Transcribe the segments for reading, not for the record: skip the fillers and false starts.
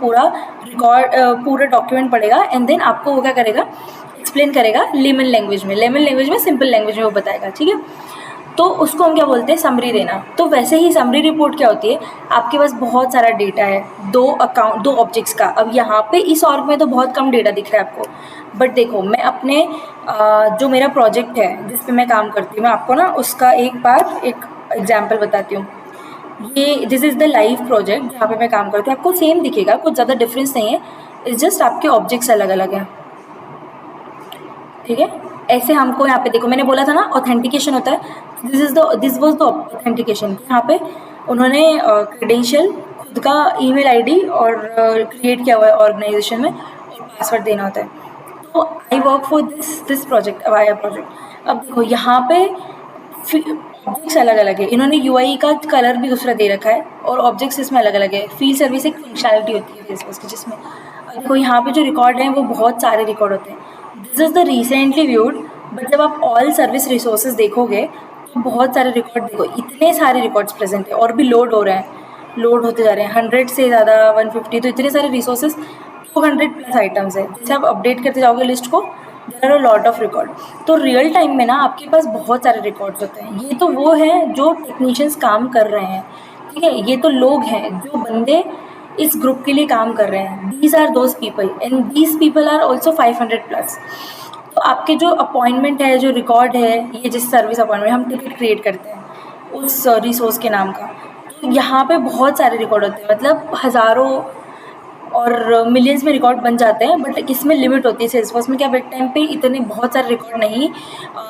पूरा रिकॉर्ड पूरा डॉक्यूमेंट पढ़ेगा एंड देन आपको वो क्या करेगा, एक्सप्लेन करेगा लेमन लैंग्वेज में, सिंपल लैंग्वेज में वो बताएगा, ठीक है। तो उसको हम क्या बोलते हैं, समरी देना। तो वैसे ही समरी रिपोर्ट क्या होती है, आपके पास बहुत सारा डेटा है, दो ऑब्जेक्ट्स का। अब यहाँ पे इस ऑर्ग में तो बहुत कम डेटा दिख रहा है आपको, बट देखो मैं अपने जो मेरा प्रोजेक्ट है जिस पे मैं काम करती हूँ, मैं आपको ना उसका एक एग्जाम्पल बताती हूँ। ये this is the live project जहाँ पे मैं काम करती हूँ। आपको सेम दिखेगा, कुछ ज़्यादा डिफरेंस नहीं है, इट्स जस्ट आपके ऑब्जेक्ट्स अलग अलग हैं, ठीक है। ऐसे हमको यहाँ पे देखो, मैंने बोला था ना ऑथेंटिकेशन होता है, दिस वाज द ऑथेंटिकेशन। यहाँ पे उन्होंने क्रेडेंशियल, खुद का ईमेल आईडी और क्रिएट किया हुआ है ऑर्गेनाइजेशन में, और पासवर्ड देना होता है। तो I work for this project, Avaya project. अब देखो यहाँ पे ऑब्जेक्ट्स अलग अलग है, इन्होंने यूआई का कलर भी दूसरा दे रखा है, और ऑब्जेक्ट्स इसमें अलग अलग है। फील्ड सर्विस एक फंक्शनैलिटी होती है फेसबुक की, जिसमें देखो यहाँ पे जो रिकॉर्ड हैं वो बहुत सारे रिकॉर्ड होते हैं। This is the recently viewed, but जब आप ऑल सर्विस रिसोर्सेज देखोगे तो बहुत सारे रिकॉर्ड, देखो इतने सारे रिकॉर्ड्स प्रेजेंट है और भी लोड हो रहे हैं, लोड होते जा रहे हैं 100 से ज़्यादा, 150, तो इतने सारे रिसोर्सेज, 200 प्लस आइटम्स है। जैसे आप अपडेट करते जाओगे लिस्ट को, there are a lot of record. तो रियल टाइम में ना आपके पास बहुत सारे रिकॉर्ड्स होते हैं। ये तो वो हैं जो टेक्नीशियंस काम कर रहे हैं, ठीक है। ये तो लोग हैं, जो बंदे इस ग्रुप के लिए काम कर रहे हैं, these are those people, and these people are also 500 plus. तो आपके जो अपॉइंटमेंट है, जो रिकॉर्ड है, ये जिस सर्विस अपॉइंटमेंट हम टिकट क्रिएट करते हैं उस रिसोर्स के नाम का, तो यहाँ पे बहुत सारे रिकॉर्ड होते हैं, मतलब हज़ारों और मिलियंस में रिकॉर्ड बन जाते हैं। बट इसमें लिमिट होती है, सेल्सफोर्स में क्या एक टाइम पे इतने बहुत सारे रिकॉर्ड नहीं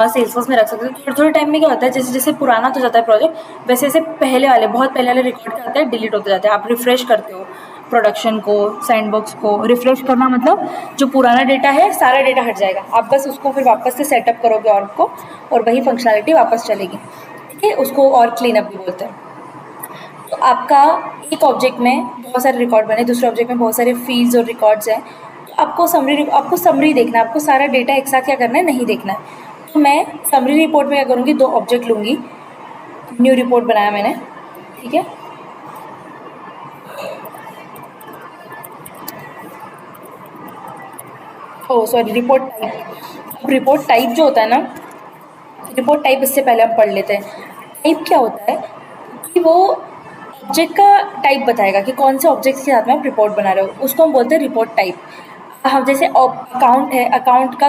सेल्सफोर्स में रख सकते। थोड़े थोड़े टाइम में क्या होता है, जैसे जैसे पुराना तो जाता है प्रोजेक्ट, वैसे वैसे बहुत पहले वाले रिकॉर्ड क्या होता है, डिलीट होते जाते हैं। आप रिफ्रेश करते हो प्रोडक्शन को, सैंडबॉक्स को रिफ्रेश करना, मतलब जो पुराना डेटा है सारा डेटा हट जाएगा, आप बस उसको फिर वापस से सेटअप करोगे ऑर्ग को, और वही फंक्शनैलिटी वापस चलेगी, ठीक है। उसको और क्लीन अप भी बोलते हैं। तो आपका एक ऑब्जेक्ट में बहुत सारे रिकॉर्ड बने, दूसरे ऑब्जेक्ट में बहुत सारे फील्ड्स और रिकॉर्ड्स हैं। तो आपको समरी देखना है, आपको सारा डेटा एक साथ क्या करना है, नहीं देखना है। तो मैं समरी रिपोर्ट में क्या करूँगी, दो ऑब्जेक्ट लूँगी, न्यू रिपोर्ट बनाया मैंने, ठीक है। Oh sorry, report type. Report type जो होता है ना, रिपोर्ट टाइप इससे पहले हम पढ़ लेते हैं। टाइप क्या होता है कि वो ऑब्जेक्ट का टाइप बताएगा कि कौन से ऑब्जेक्ट के साथ में आप रिपोर्ट बना रहे हो, उसको हम बोलते हैं रिपोर्ट टाइप। हम जैसे अकाउंट है, अकाउंट का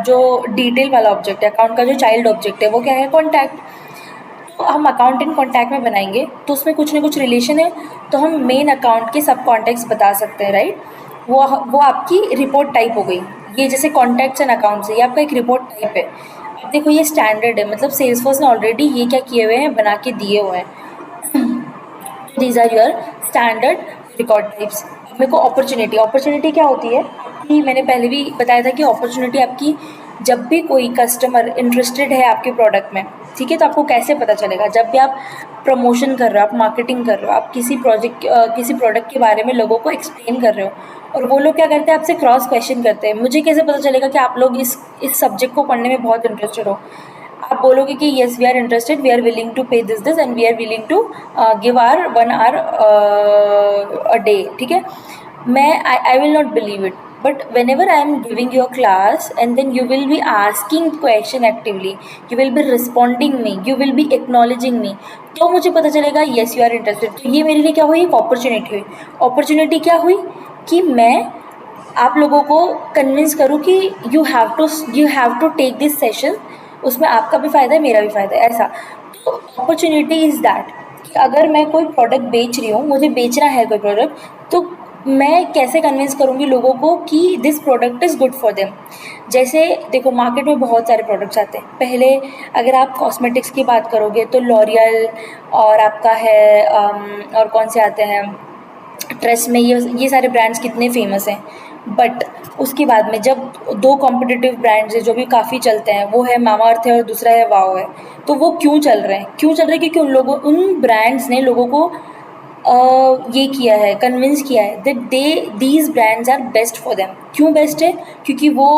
जो डिटेल वाला ऑब्जेक्ट है, अकाउंट का जो चाइल्ड ऑब्जेक्ट है वो क्या है, कॉन्टैक्ट। तो हम अकाउंट इन कॉन्टैक्ट में बनाएंगे तो उसमें कुछ ना कुछ रिलेशन है, तो हम मेन अकाउंट के सब कॉन्टैक्ट्स बता सकते हैं, राइट। वो आपकी रिपोर्ट टाइप हो गई। ये जैसे कॉन्टैक्ट्स एंड अकाउंट्स है, ये आपका एक रिपोर्ट टाइप है। अब देखो ये स्टैंडर्ड है, मतलब सेल्सफोर्स ने ऑलरेडी ये क्या किए हुए हैं, बना के दिए हुए हैं। These are your standard record types. मेरे को अपॉर्चुनिटी क्या होती है कि मैंने पहले भी बताया था कि अपॉर्चुनिटी आपकी, जब भी कोई कस्टमर इंटरेस्टेड है आपके प्रोडक्ट में, ठीक है, तो आपको कैसे पता चलेगा, जब भी आप प्रमोशन कर रहे हो, आप मार्केटिंग कर रहे हो, आप किसी प्रोडक्ट के बारे में लोगों को एक्सप्लेन कर रहे हो, और वो लोग क्या करते हैं, आपसे क्रॉस क्वेश्चन करते हैं, मुझे कैसे पता चलेगा कि आप लोग इस सब्जेक्ट को पढ़ने में बहुत इंटरेस्टेड हो। आप बोलोगे कि yes we are interested, we are willing to pay this and we are willing to give our 1 hour a day, ठीक है। I will not believe it, but whenever I am giving you a class and then you will be asking question actively, you will be responding me, you will be acknowledging me, तो मुझे पता चलेगा yes you are interested। तो ये मेरे लिए क्या हुई, एक अपॉर्चुनिटी हुई। अपॉर्चुनिटी क्या हुई कि मैं आप लोगों को कन्विंस करूँ कि you have to take this session, उसमें आपका भी फ़ायदा है, मेरा भी फ़ायदा है, ऐसा। तो अपॉर्चुनिटी इज़ दैट कि अगर मैं कोई प्रोडक्ट बेच रही हूँ, मुझे बेचना है कोई प्रोडक्ट, तो मैं कैसे कन्विंस करूँगी लोगों को कि this product is good for them. जैसे देखो मार्केट में बहुत सारे प्रोडक्ट्स आते हैं। पहले अगर आप कॉस्मेटिक्स की बात करोगे तो लॉरियल, और आपका है और कौन से आते हैं, ट्रेस में, ये सारे ब्रांड्स कितने फेमस हैं। बट उसके बाद में जब दो कॉम्पिटिटिव ब्रांड्स हैं जो भी काफ़ी चलते हैं, वो है मामा अर्थ है और दूसरा है वाओ है। तो वो क्यों चल रहे हैं, क्योंकि उन ब्रांड्स ने लोगों को ये किया है, कन्विंस किया है that these brands are best for them. क्यों बेस्ट है, क्योंकि वो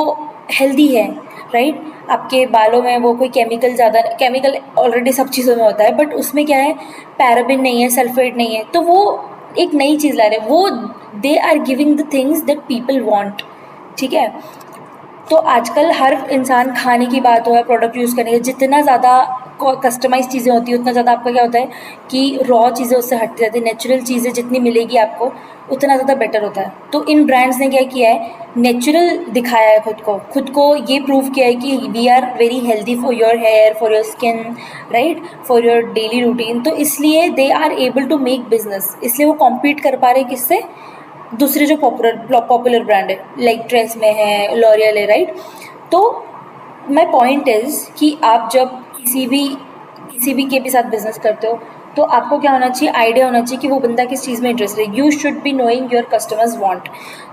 हेल्दी है, राइट। आपके बालों में वो कोई केमिकल ऑलरेडी सब चीज़ों में होता है, बट उसमें क्या है, पैराबिन नहीं है, सल्फेट नहीं है, तो वो एक नई चीज़ ला रहे हैं, वो they are giving the things that people want, ठीक है। तो आजकल हर इंसान, खाने की बात हो या प्रोडक्ट यूज़ करने की, जितना ज़्यादा कस्टमाइज़ चीज़ें होती है उतना ज़्यादा आपका क्या होता है कि रॉ चीज़ें उससे हटती जाती है, नेचुरल चीज़ें जितनी मिलेगी आपको उतना ज़्यादा बेटर होता है। तो इन ब्रांड्स ने क्या किया है, नेचुरल दिखाया है खुद को ये प्रूव किया है कि we are very healthy for your hair, for your skin, right, for your daily routine. तो इसलिए they are able to make business, इसलिए वो कॉम्पीट कर पा रहे हैं किससे, दूसरे जो पॉपुलर ब्रांड है, लाइक ट्रेसमे है, लॉरियल है, राइट। तो माई पॉइंट इज़ कि आप जब किसी भी के भी साथ बिजनेस करते हो तो आपको क्या होना चाहिए, आइडिया होना चाहिए कि वो बंदा किस चीज़ में इंटरेस्टेड है। You should be knowing your customers want.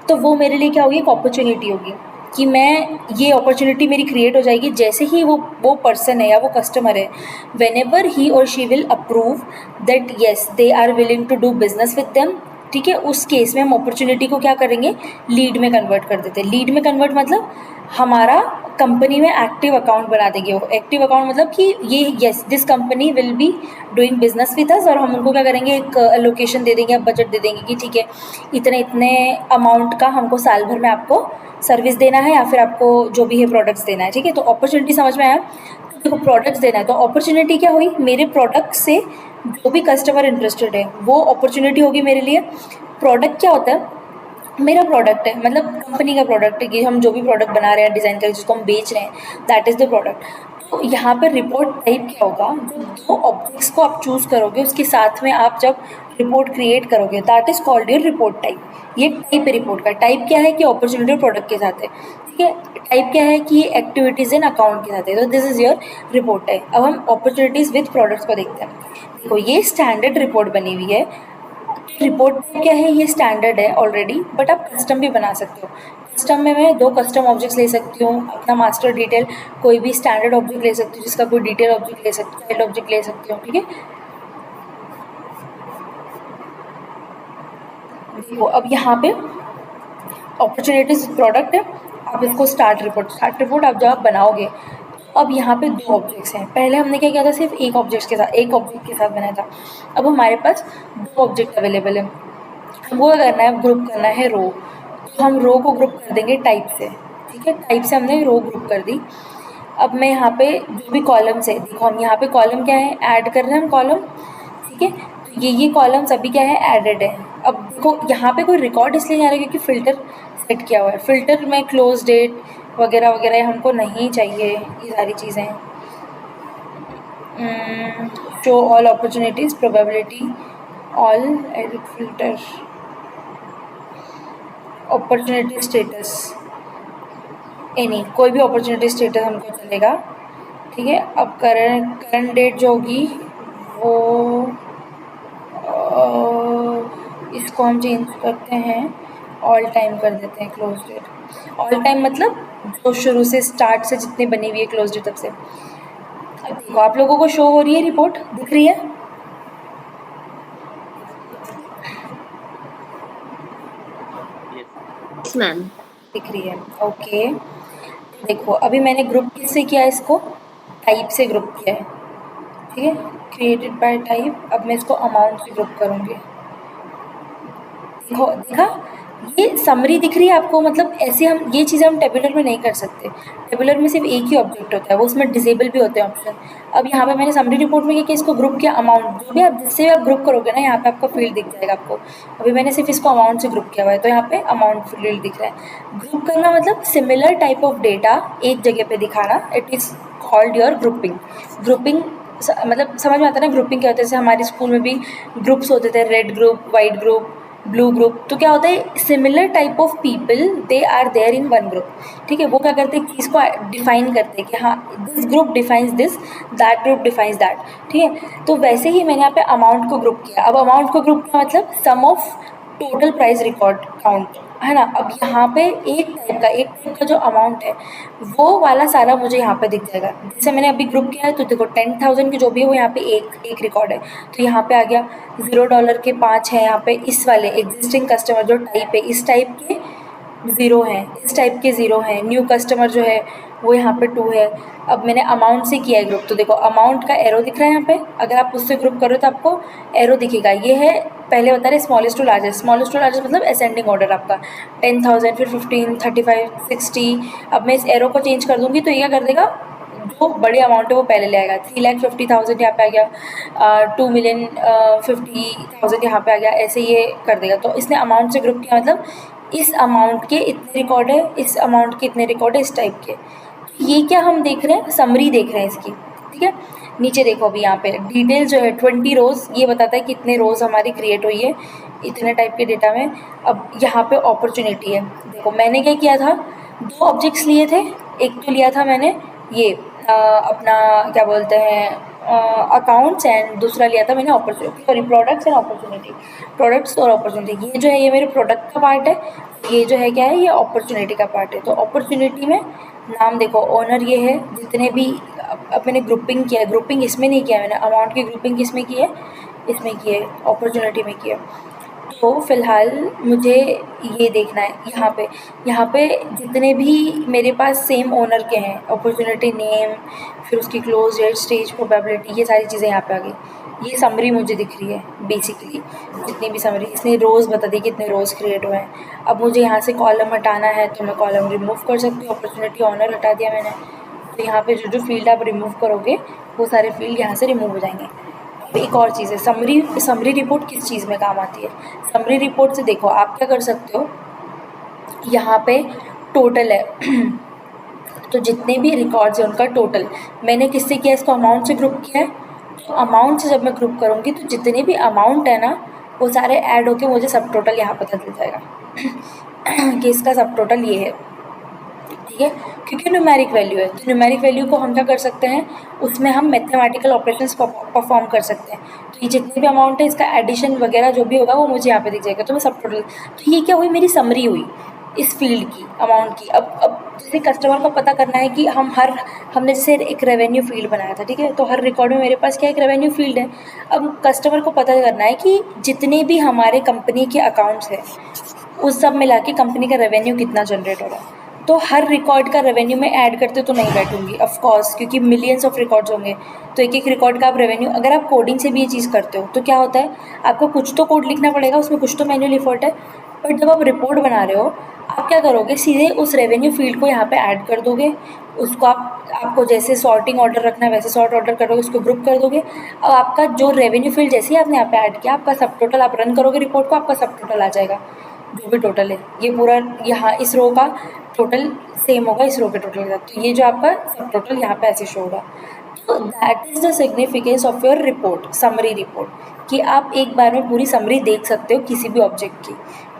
तो वो मेरे लिए क्या होगी, एक अपॉर्चुनिटी होगी कि मैं, ये अपॉर्चुनिटी मेरी क्रिएट हो जाएगी जैसे ही वो पर्सन है या वो कस्टमर है, वेन एवर ही और she will approve that yes they are willing to do business with them, ठीक है, उस केस में हम अपॉर्चुनिटी को क्या करेंगे, लीड में कन्वर्ट कर देते हैं। लीड में कन्वर्ट मतलब हमारा कंपनी में एक्टिव अकाउंट बना देंगे। वो एक्टिव अकाउंट मतलब कि ये yes this company will be doing business with us, और हम उनको क्या करेंगे, एक लोकेशन दे देंगे, बजट दे देंगे कि ठीक है इतने इतने अमाउंट का हमको साल भर में आपको सर्विस देना है या फिर आपको जो भी है प्रोडक्ट्स देना है, ठीक है। तो अपॉर्चुनिटी समझ में आया। देखो प्रोडक्ट्स देना है तो अपॉर्चुनिटी क्या हुई, मेरे प्रोडक्ट से जो भी कस्टमर इंटरेस्टेड है वो अपॉर्चुनिटी होगी मेरे लिए। प्रोडक्ट क्या होता है, मेरा प्रोडक्ट है, मतलब कंपनी का प्रोडक्ट है कि हम जो भी प्रोडक्ट बना रहे हैं, डिज़ाइन करके जिसको हम बेच रहे हैं, दैट इज़ द प्रोडक्ट। तो यहाँ पर रिपोर्ट टाइप क्या होगा, जो दो ऑब्जेक्ट्स को आप चूज़ करोगे उसके साथ में आप जब रिपोर्ट क्रिएट करोगे, that is called your report type. ये टाइप है रिपोर्ट का। टाइप क्या है कि अपॉर्चुनिटी और प्रोडक्ट के साथ है, ठीक है। टाइप क्या है कि ये एक्टिविटीज़ इन अकाउंट के साथ है, तो this is your report type. अब हम अपॉर्चुनिटीज़ विद प्रोडक्ट्स को देखते हैं। देखो ये स्टैंडर्ड रिपोर्ट बनी हुई है। रिपोर्ट क्या है, ये स्टैंडर्ड है ऑलरेडी, बट आप कस्टम भी बना सकते हो। कस्टम में मैं दो कस्टम ऑब्जेक्ट्स ले सकती हूँ, अपना मास्टर डिटेल, कोई भी स्टैंडर्ड ऑब्जेक्ट ले सकती हूँ, जिसका कोई डिटेल ऑब्जेक्ट ले सकती हूँ, चाइल्ड ऑब्जेक्ट ले सकती हूँ, ठीक है। देखो अब यहाँ पे अपॉर्चुनिटीज प्रोडक्ट है, आप इसको स्टार्ट रिपोर्ट आप जब आप बनाओगे, अब यहाँ पे दो ऑब्जेक्ट्स हैं। पहले हमने क्या किया था, सिर्फ एक ऑब्जेक्ट के साथ बनाया था। अब हमारे पास दो ऑब्जेक्ट अवेलेबल है, वो करना है, ग्रुप करना है रो। तो हम रो को ग्रुप कर देंगे टाइप से, ठीक है। टाइप से हमने रो ग्रुप कर दी। अब मैं यहाँ पे जो भी कॉलम्स है, देखो हम यहाँ पे कॉलम क्या है, ऐड कर रहे हैं हम कॉलम, ठीक है। तो ये कॉलम्स अभी क्या है, एडेड है। अब देखो यहाँ पे कोई रिकॉर्ड इसलिए नहीं आ रहा क्योंकि फ़िल्टर सेट किया हुआ है। फ़िल्टर में क्लोज डेट वगैरह वगैरह हमको नहीं चाहिए, ये सारी चीज़ें। Show all opportunities, probability, all, edit filter, opportunity status, any, कोई भी अपॉर्चुनिटी स्टेटस हमको चलेगा, ठीक है। अब करंट डेट जो होगी वो इसको हम चेंज करते हैं, ऑल टाइम कर देते हैं, क्लोज डेट। ऑल टाइम मतलब जो शुरू से स्टार्ट से जितनी बनी हुई है क्लोज डेट तब से। अब देखो आप लोगों को शो हो रही है, रिपोर्ट दिख रही है। Yes ma'am. दिख रही है, ओके। देखो अभी मैंने ग्रुप किससे किया है, इसको टाइप से ग्रुप किया है, ठीक है, क्रिएटेड बाय टाइप। अब मैं इसको अमाउंट से ग्रुप करूँगी। देखो देखा, ये समरी दिख रही है आपको, मतलब ऐसे हम ये चीज़ें हम टेबुलर में नहीं कर सकते। टेबुलर में सिर्फ एक ही ऑब्जेक्ट होता है, वो उसमें डिसेबल भी होते हैं ऑप्शन। अब यहाँ पे मैंने समरी रिपोर्ट में क्या किया, इसको ग्रुप किया अमाउंट, जो भी आप जिससे आप ग्रुप करोगे ना, यहाँ पे आपका फील्ड दिख जाएगा आपको। अभी मैंने सिर्फ इसको अमाउंट से ग्रुप किया हुआ है, तो यहाँ पे अमाउंट फील्ड दिख रहा है। ग्रुप करना मतलब सिमिलर टाइप ऑफ डेटा एक जगह पे दिखाना, it is called your grouping. Grouping मतलब समझ में आता है ना, ग्रुपिंग क्या होता है। जैसे हमारे स्कूल में भी ग्रुप्स होते थे, red group, white group, blue group. तो क्या होता है, similar type of people they are there in one group, ठीक है। वो क्या करते हैं, चीज़ को डिफाइन करते हैं कि हाँ this group defines this, that group defines that, ठीक है। तो वैसे ही मैंने यहाँ पे अमाउंट को ग्रुप किया। अब अमाउंट को ग्रुप किया मतलब sum of total price record count, है ना। अब यहाँ पे एक टाइप का जो अमाउंट है वो वाला सारा मुझे यहाँ पे दिख जाएगा। जैसे मैंने अभी ग्रुप किया है तो देखो 10,000 की जो भी है वो यहाँ पे एक एक रिकॉर्ड है, तो यहाँ पे आ गया। $0 के 5 हैं यहाँ पे, इस वाले एग्जिस्टिंग कस्टमर जो टाइप है, इस टाइप के 0 हैं, इस टाइप के 0 हैं। न्यू कस्टमर जो है वो यहाँ पे 2 है। अब मैंने अमाउंट से किया है ग्रुप, तो देखो अमाउंट का एरो दिख रहा है यहाँ पे। अगर आप उससे ग्रुप करो तो आपको एरो दिखेगा, ये है पहले बता रहे स्मॉलेस्ट टू लार्जेस्ट मतलब असेंडिंग ऑर्डर आपका 10,000, फिर 15, 35, 60। अब मैं इस एरो को चेंज कर दूंगी तो ये क्या कर देगा, जो बड़ी अमाउंट है वो पहले ले आएगा। 3,50,000 यहाँ पे आ गया, 2,50,000 यहाँ पे आ गया, ऐसे ये कर देगा। तो इसने अमाउंट से ग्रुप किया, मतलब इस अमाउंट के इतने रिकॉर्ड है, इस अमाउंट के इतने रिकॉर्ड है, इस टाइप के। ये क्या हम देख रहे हैं, समरी देख रहे हैं इसकी, ठीक है। नीचे देखो अभी यहाँ पे डिटेल जो है 20 रोज़, ये बताता है कि कितने रोज़ हमारी क्रिएट हुई है इतने टाइप के डेटा में। अब यहाँ पे अपॉर्चुनिटी है, देखो मैंने क्या किया था, 2 ऑब्जेक्ट्स लिए थे। एक तो लिया था मैंने ये अपना क्या बोलते हैं अकाउंट्स, एंड दूसरा लिया था मैंने opportunity, sorry products and opportunity, products और अपॉर्चुनिटी। ये जो है ये मेरे प्रोडक्ट का पार्ट है, ये जो है क्या है, ये अपॉर्चुनिटी का पार्ट है। तो अपॉर्चुनिटी में नाम देखो, ओनर ये है, जितने भी अब मैंने ग्रुपिंग किया है, ग्रुपिंग इसमें नहीं किया मैंने, अमाउंट की ग्रुपिंग किसमें की है, इसमें की है, अपॉर्चुनिटी में की है। तो फ़िलहाल मुझे ये देखना है यहाँ पे जितने भी मेरे पास सेम ओनर के हैं, अपॉर्चुनिटी नेम, फिर उसकी क्लोज डेट, स्टेज, प्रोबेबिलिटी, ये सारी चीज़ें यहाँ पे आ गई। ये समरी मुझे दिख रही है बेसिकली, जितनी भी समरी, इसने रोज़ बता दी कितने रोज़ क्रिएट हुए हैं। अब मुझे यहाँ से कॉलम हटाना है तो मैं कॉलम रिमूव कर सकती हूँ, अपॉर्चुनिटी ऑनर हटा दिया मैंने। तो यहाँ पे जो फील्ड आप रिमूव करोगे वो सारे फील्ड यहाँ से रिमूव हो जाएंगे। एक और चीज़ है, समरी रिपोर्ट किस चीज़ में काम आती है। समरी रिपोर्ट से देखो आप क्या कर सकते हो, यहाँ पे टोटल है तो जितने भी रिकॉर्ड्स हैं उनका टोटल मैंने किससे किया, इसको अमाउंट से ग्रुप किया है। तो अमाउंट से जब मैं ग्रुप करूँगी तो जितने भी अमाउंट है ना वो सारे ऐड होके मुझे सब टोटल यहाँ पता चल जाएगा कि इसका सब टोटल ये है, ठीक है, क्योंकि न्यूमेरिक वैल्यू है। तो न्यूमेरिक वैल्यू को हम क्या कर सकते हैं, उसमें हम मैथमेटिकल ऑपरेशंस परफॉर्म कर सकते हैं। तो ये जितने भी अमाउंट है इसका एडिशन वगैरह जो भी होगा वो मुझे यहाँ पे दिख जाएगा। तो मैं सब टोटल, तो ये क्या हुई, मेरी समरी हुई इस फील्ड की, अमाउंट की। अब जैसे कस्टमर को पता करना है कि हमने जैसे एक रेवेन्यू फील्ड बनाया था, ठीक है, तो हर रिकॉर्ड में मेरे पास क्या एक रेवेन्यू फील्ड है। अब कस्टमर को पता करना है कि जितने भी हमारे कंपनी के अकाउंट्स हैं उस सब मिला के कंपनी का रेवेन्यू कितना जनरेट हो रहा है। तो हर रिकॉर्ड का रेवेन्यू में ऐड करते तो नहीं बैठूंगी ऑफ कोर्स, क्योंकि मिलियंस ऑफ रिकॉर्ड्स होंगे। तो एक एक रिकॉर्ड का आप रेवेन्यू, अगर आप कोडिंग से भी ये चीज़ करते हो तो क्या होता है, आपको कुछ तो कोड लिखना पड़ेगा, उसमें कुछ तो मैन्युअल एफर्ट है। बट जब आप रिपोर्ट बना रहे हो आप क्या करोगे, सीधे उस रेवेन्यू फील्ड को यहाँ पे ऐड कर दोगे। उसको आपको जैसे सॉर्टिंग ऑर्डर रखना है वैसे सॉर्ट ऑर्डर करोगे, उसको ग्रुप कर दोगे। अब आपका जो रेवेन्यू फील्ड जैसे ही आपने यहाँ पे ऐड किया, आपका सब टोटल, आप रन करोगे रिपोर्ट को, आपका सब टोटल आ जाएगा, जो भी टोटल है। ये पूरा यहाँ इस रो का टोटल सेम होगा इस रो के टोटल का, तो ये जो आपका सब टोटल यहाँ पे ऐसे शो होगा। तो that is the significance of your report, summary report, कि आप एक बार में पूरी समरी देख सकते हो किसी भी ऑब्जेक्ट की,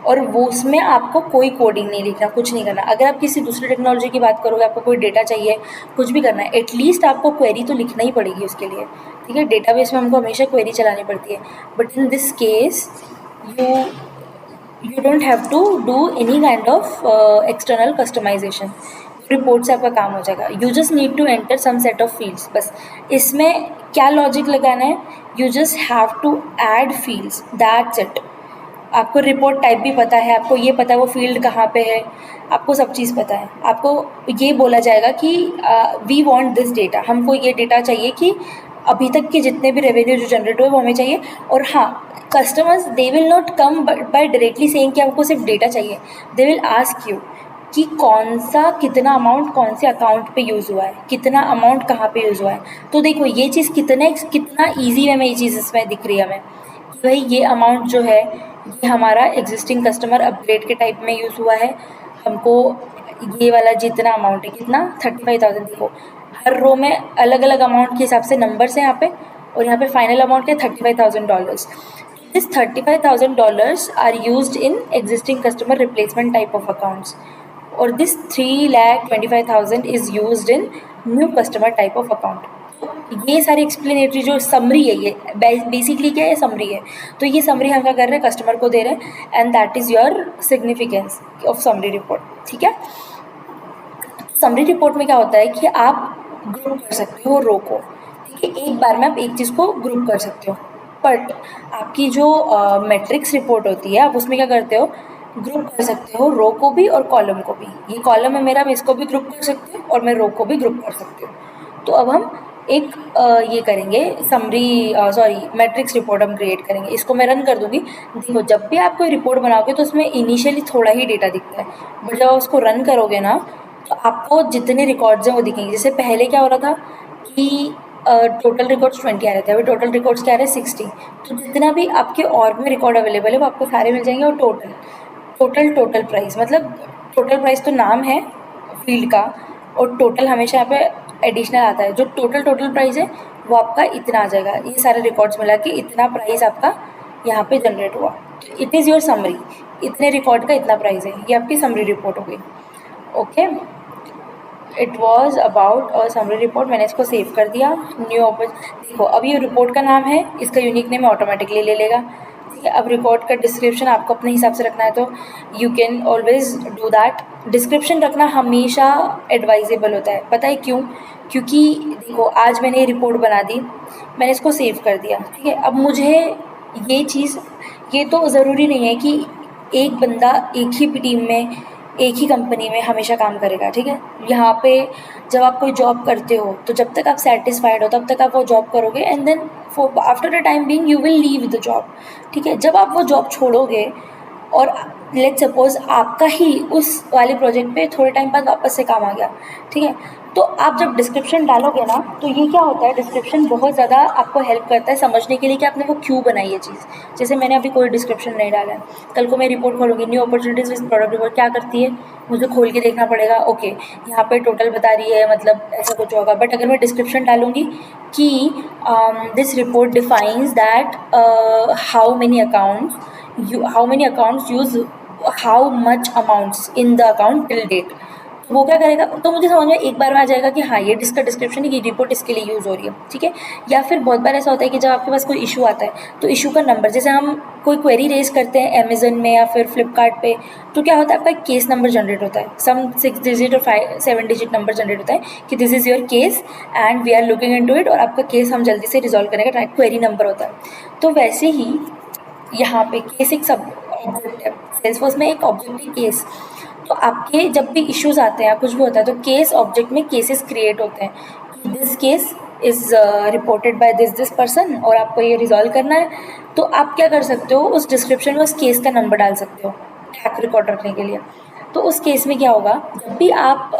और वो उसमें आपको कोई कोडिंग नहीं लिखना, कुछ नहीं करना। अगर आप किसी दूसरी टेक्नोलॉजी की बात करोगे, आपको कोई डेटा चाहिए, कुछ भी करना है, एटलीस्ट आपको क्वेरी तो लिखना ही पड़ेगी उसके लिए, ठीक है। डेटाबेस में हमको हमेशा क्वेरी चलानी पड़ती है, but in this case you don't have to do any kind of external customization। Report से आपका काम हो जाएगा। You just need to enter some set of fields, बस इसमें क्या लॉजिक लगाना है, you just have to add fields, that's it. आपको रिपोर्ट टाइप भी पता है, आपको ये पता है वो फील्ड कहाँ पे है, आपको सब चीज़ पता है। आपको ये बोला जाएगा कि वी वांट दिस डेटा, हमको ये डेटा चाहिए कि अभी तक के जितने भी रेवेन्यू जो जनरेट हुए वो हमें चाहिए। और हाँ, customers they will not come by directly saying कि हमको सिर्फ डेटा चाहिए, दे विल आस्क यू कि कौन सा कितना अमाउंट कौन से अकाउंट पे यूज़ हुआ है, कितना अमाउंट कहाँ पे यूज़ हुआ है। तो देखो ये चीज़ कितना ईजी वे में ये चीज़ इसमें दिख रही है हमें कि भाई ये अमाउंट जो है ये हमारा एग्जिस्टिंग कस्टमर अपग्रेड के टाइप में यूज़ हुआ है। हमको ये वाला जितना अमाउंट है, कितना 35,000, देखो हर रो में अलग अलग अमाउंट के हिसाब से नंबर्स हैं यहाँ पे, और यहाँ पे फाइनल अमाउंट है $35,000। This $35,000 are used in existing customer replacement type of accounts, और this 3,25,000 is used in new customer type of account. ये सारी एक्सप्लेनेटरी जो समरी है, ये बेसिकली क्या है, समरी है। तो ये समरी हम क्या कर रहे हैं, कस्टमर को दे रहे हैं, and that is your significance of summary report, ठीक है। समरी रिपोर्ट में क्या होता है कि आप ग्रुप कर सकते हो रो को, ठीक है, एक बार में आप एक चीज़ को ग्रुप कर सकते हो। बट आपकी जो मैट्रिक्स रिपोर्ट होती है, आप उसमें क्या करते हो, ग्रुप कर सकते हो रो को भी और कॉलम को भी। ये कॉलम है मेरा, मैं इसको भी ग्रुप कर सकती हूँ और मैं रो को भी ग्रुप कर सकती हूँ। तो अब हम एक ये करेंगे समरी, सॉरी मैट्रिक्स रिपोर्ट हम क्रिएट करेंगे। इसको मैं रन कर दूंगी। देखो जब भी आप कोई रिपोर्ट बनाओगे तो उसमें इनिशियली थोड़ा ही डेटा दिखता है, बट जब आप उसको रन करोगे ना तो आपको जितने रिकॉर्ड्स हैं वो दिखेंगे। जैसे पहले क्या हो रहा था कि टोटल रिकॉर्ड्स 20 आ रहे थे, अभी टोटल रिकॉर्ड्स क्या आ रहे हैं 60। तो जितना भी आपके ऑर्ग में रिकॉर्ड अवेलेबल है वो आपको सारे मिल जाएंगे। और टोटल प्राइस, मतलब टोटल प्राइस तो नाम है फील्ड का, और टोटल हमेशा यहाँ पे एडिशनल आता है। जो टोटल प्राइस है वो आपका इतना आ जाएगा। ये सारे रिकॉर्ड्स मिला के इतना प्राइस आपका यहाँ पे जनरेट हुआ। इट इज़ योर समरी, इतने रिकॉर्ड का इतना प्राइस है, ये आपकी समरी रिपोर्ट हो गई। Okay, it was about a summary report. मैंने इसको सेव कर दिया। न्यू देखो अब ये रिपोर्ट का नाम है, इसका यूनिक नेम ऑटोमेटिकली ले लेगा। ठीक है, अब रिकॉर्ड का डिस्क्रिप्शन आपको अपने हिसाब से रखना है तो you can always do that. Description रखना हमेशा एडवाइजेबल होता है, पता है क्यों? क्योंकि देखो आज मैंने ये रिपोर्ट बना दी, मैंने इसको सेव कर दिया, ठीक है। अब मुझे ये चीज़, ये तो ज़रूरी नहीं है कि एक बंदा एक ही टीम में एक ही कंपनी में हमेशा काम करेगा, ठीक है। यहाँ पे जब आप कोई जॉब करते हो तो जब तक आप सेटिस्फाइड हो तब तक आप वो जॉब करोगे, and then for after a time being you will leave the job, ठीक है। जब आप वो जॉब छोड़ोगे और लेट्स सपोज आपका ही उस वाले प्रोजेक्ट पे थोड़े टाइम बाद वापस से काम आ गया, ठीक है, तो आप जब डिस्क्रिप्शन डालोगे ना तो ये क्या होता है, डिस्क्रिप्शन बहुत ज़्यादा आपको हेल्प करता है समझने के लिए कि आपने वो क्यों बनाई है चीज़। जैसे मैंने अभी कोई डिस्क्रिप्शन नहीं डाला है, कल को मैं रिपोर्ट खोलूँगी, new opportunities with product report क्या करती है, मुझे खोल के देखना पड़ेगा। ओके, यहाँ पे टोटल बता रही है, मतलब ऐसा कुछ होगा। बट अगर मैं डिस्क्रिप्शन डालूँगी कि this report defines that how many accounts use how much amounts in the account till date, तो वो क्या करेगा, तो मुझे समझ में एक बार में आ जाएगा कि हाँ ये इसका डिस्क्रिप्शन है, ये रिपोर्ट इसके लिए यूज़ हो रही है, ठीक है। या फिर बहुत बार ऐसा होता है कि जब आपके पास कोई इशू आता है तो इशू का नंबर, जैसे हम कोई क्वेरी रेज करते हैं अमेजन में या फिर फ्लिपकार्ट पे, तो क्या होता है आपका केस नंबर जनरेट होता है, सम 6 डिजिट और 7 डिजिट नंबर जनरेट होता है कि this is your case and we are looking into it, और आपका केस हम जल्दी से रिजॉल्व करने का क्वेरी नंबर होता है। तो वैसे ही यहाँ पे केस एक सब ऑब्जेक्ट है, सेल्सफोर्स में एक ऑब्जेक्ट है केस। तो आपके जब भी इश्यूज आते हैं या कुछ भी होता है तो केस ऑब्जेक्ट में केसेस क्रिएट होते हैं कि this case is reported by this person, और आपको ये रिजॉल्व करना है। तो आप क्या कर सकते हो, उस डिस्क्रिप्शन में उस केस का नंबर डाल सकते हो ट्रैक रिकॉर्ड रखने के लिए। तो उस केस में क्या होगा, जब भी आप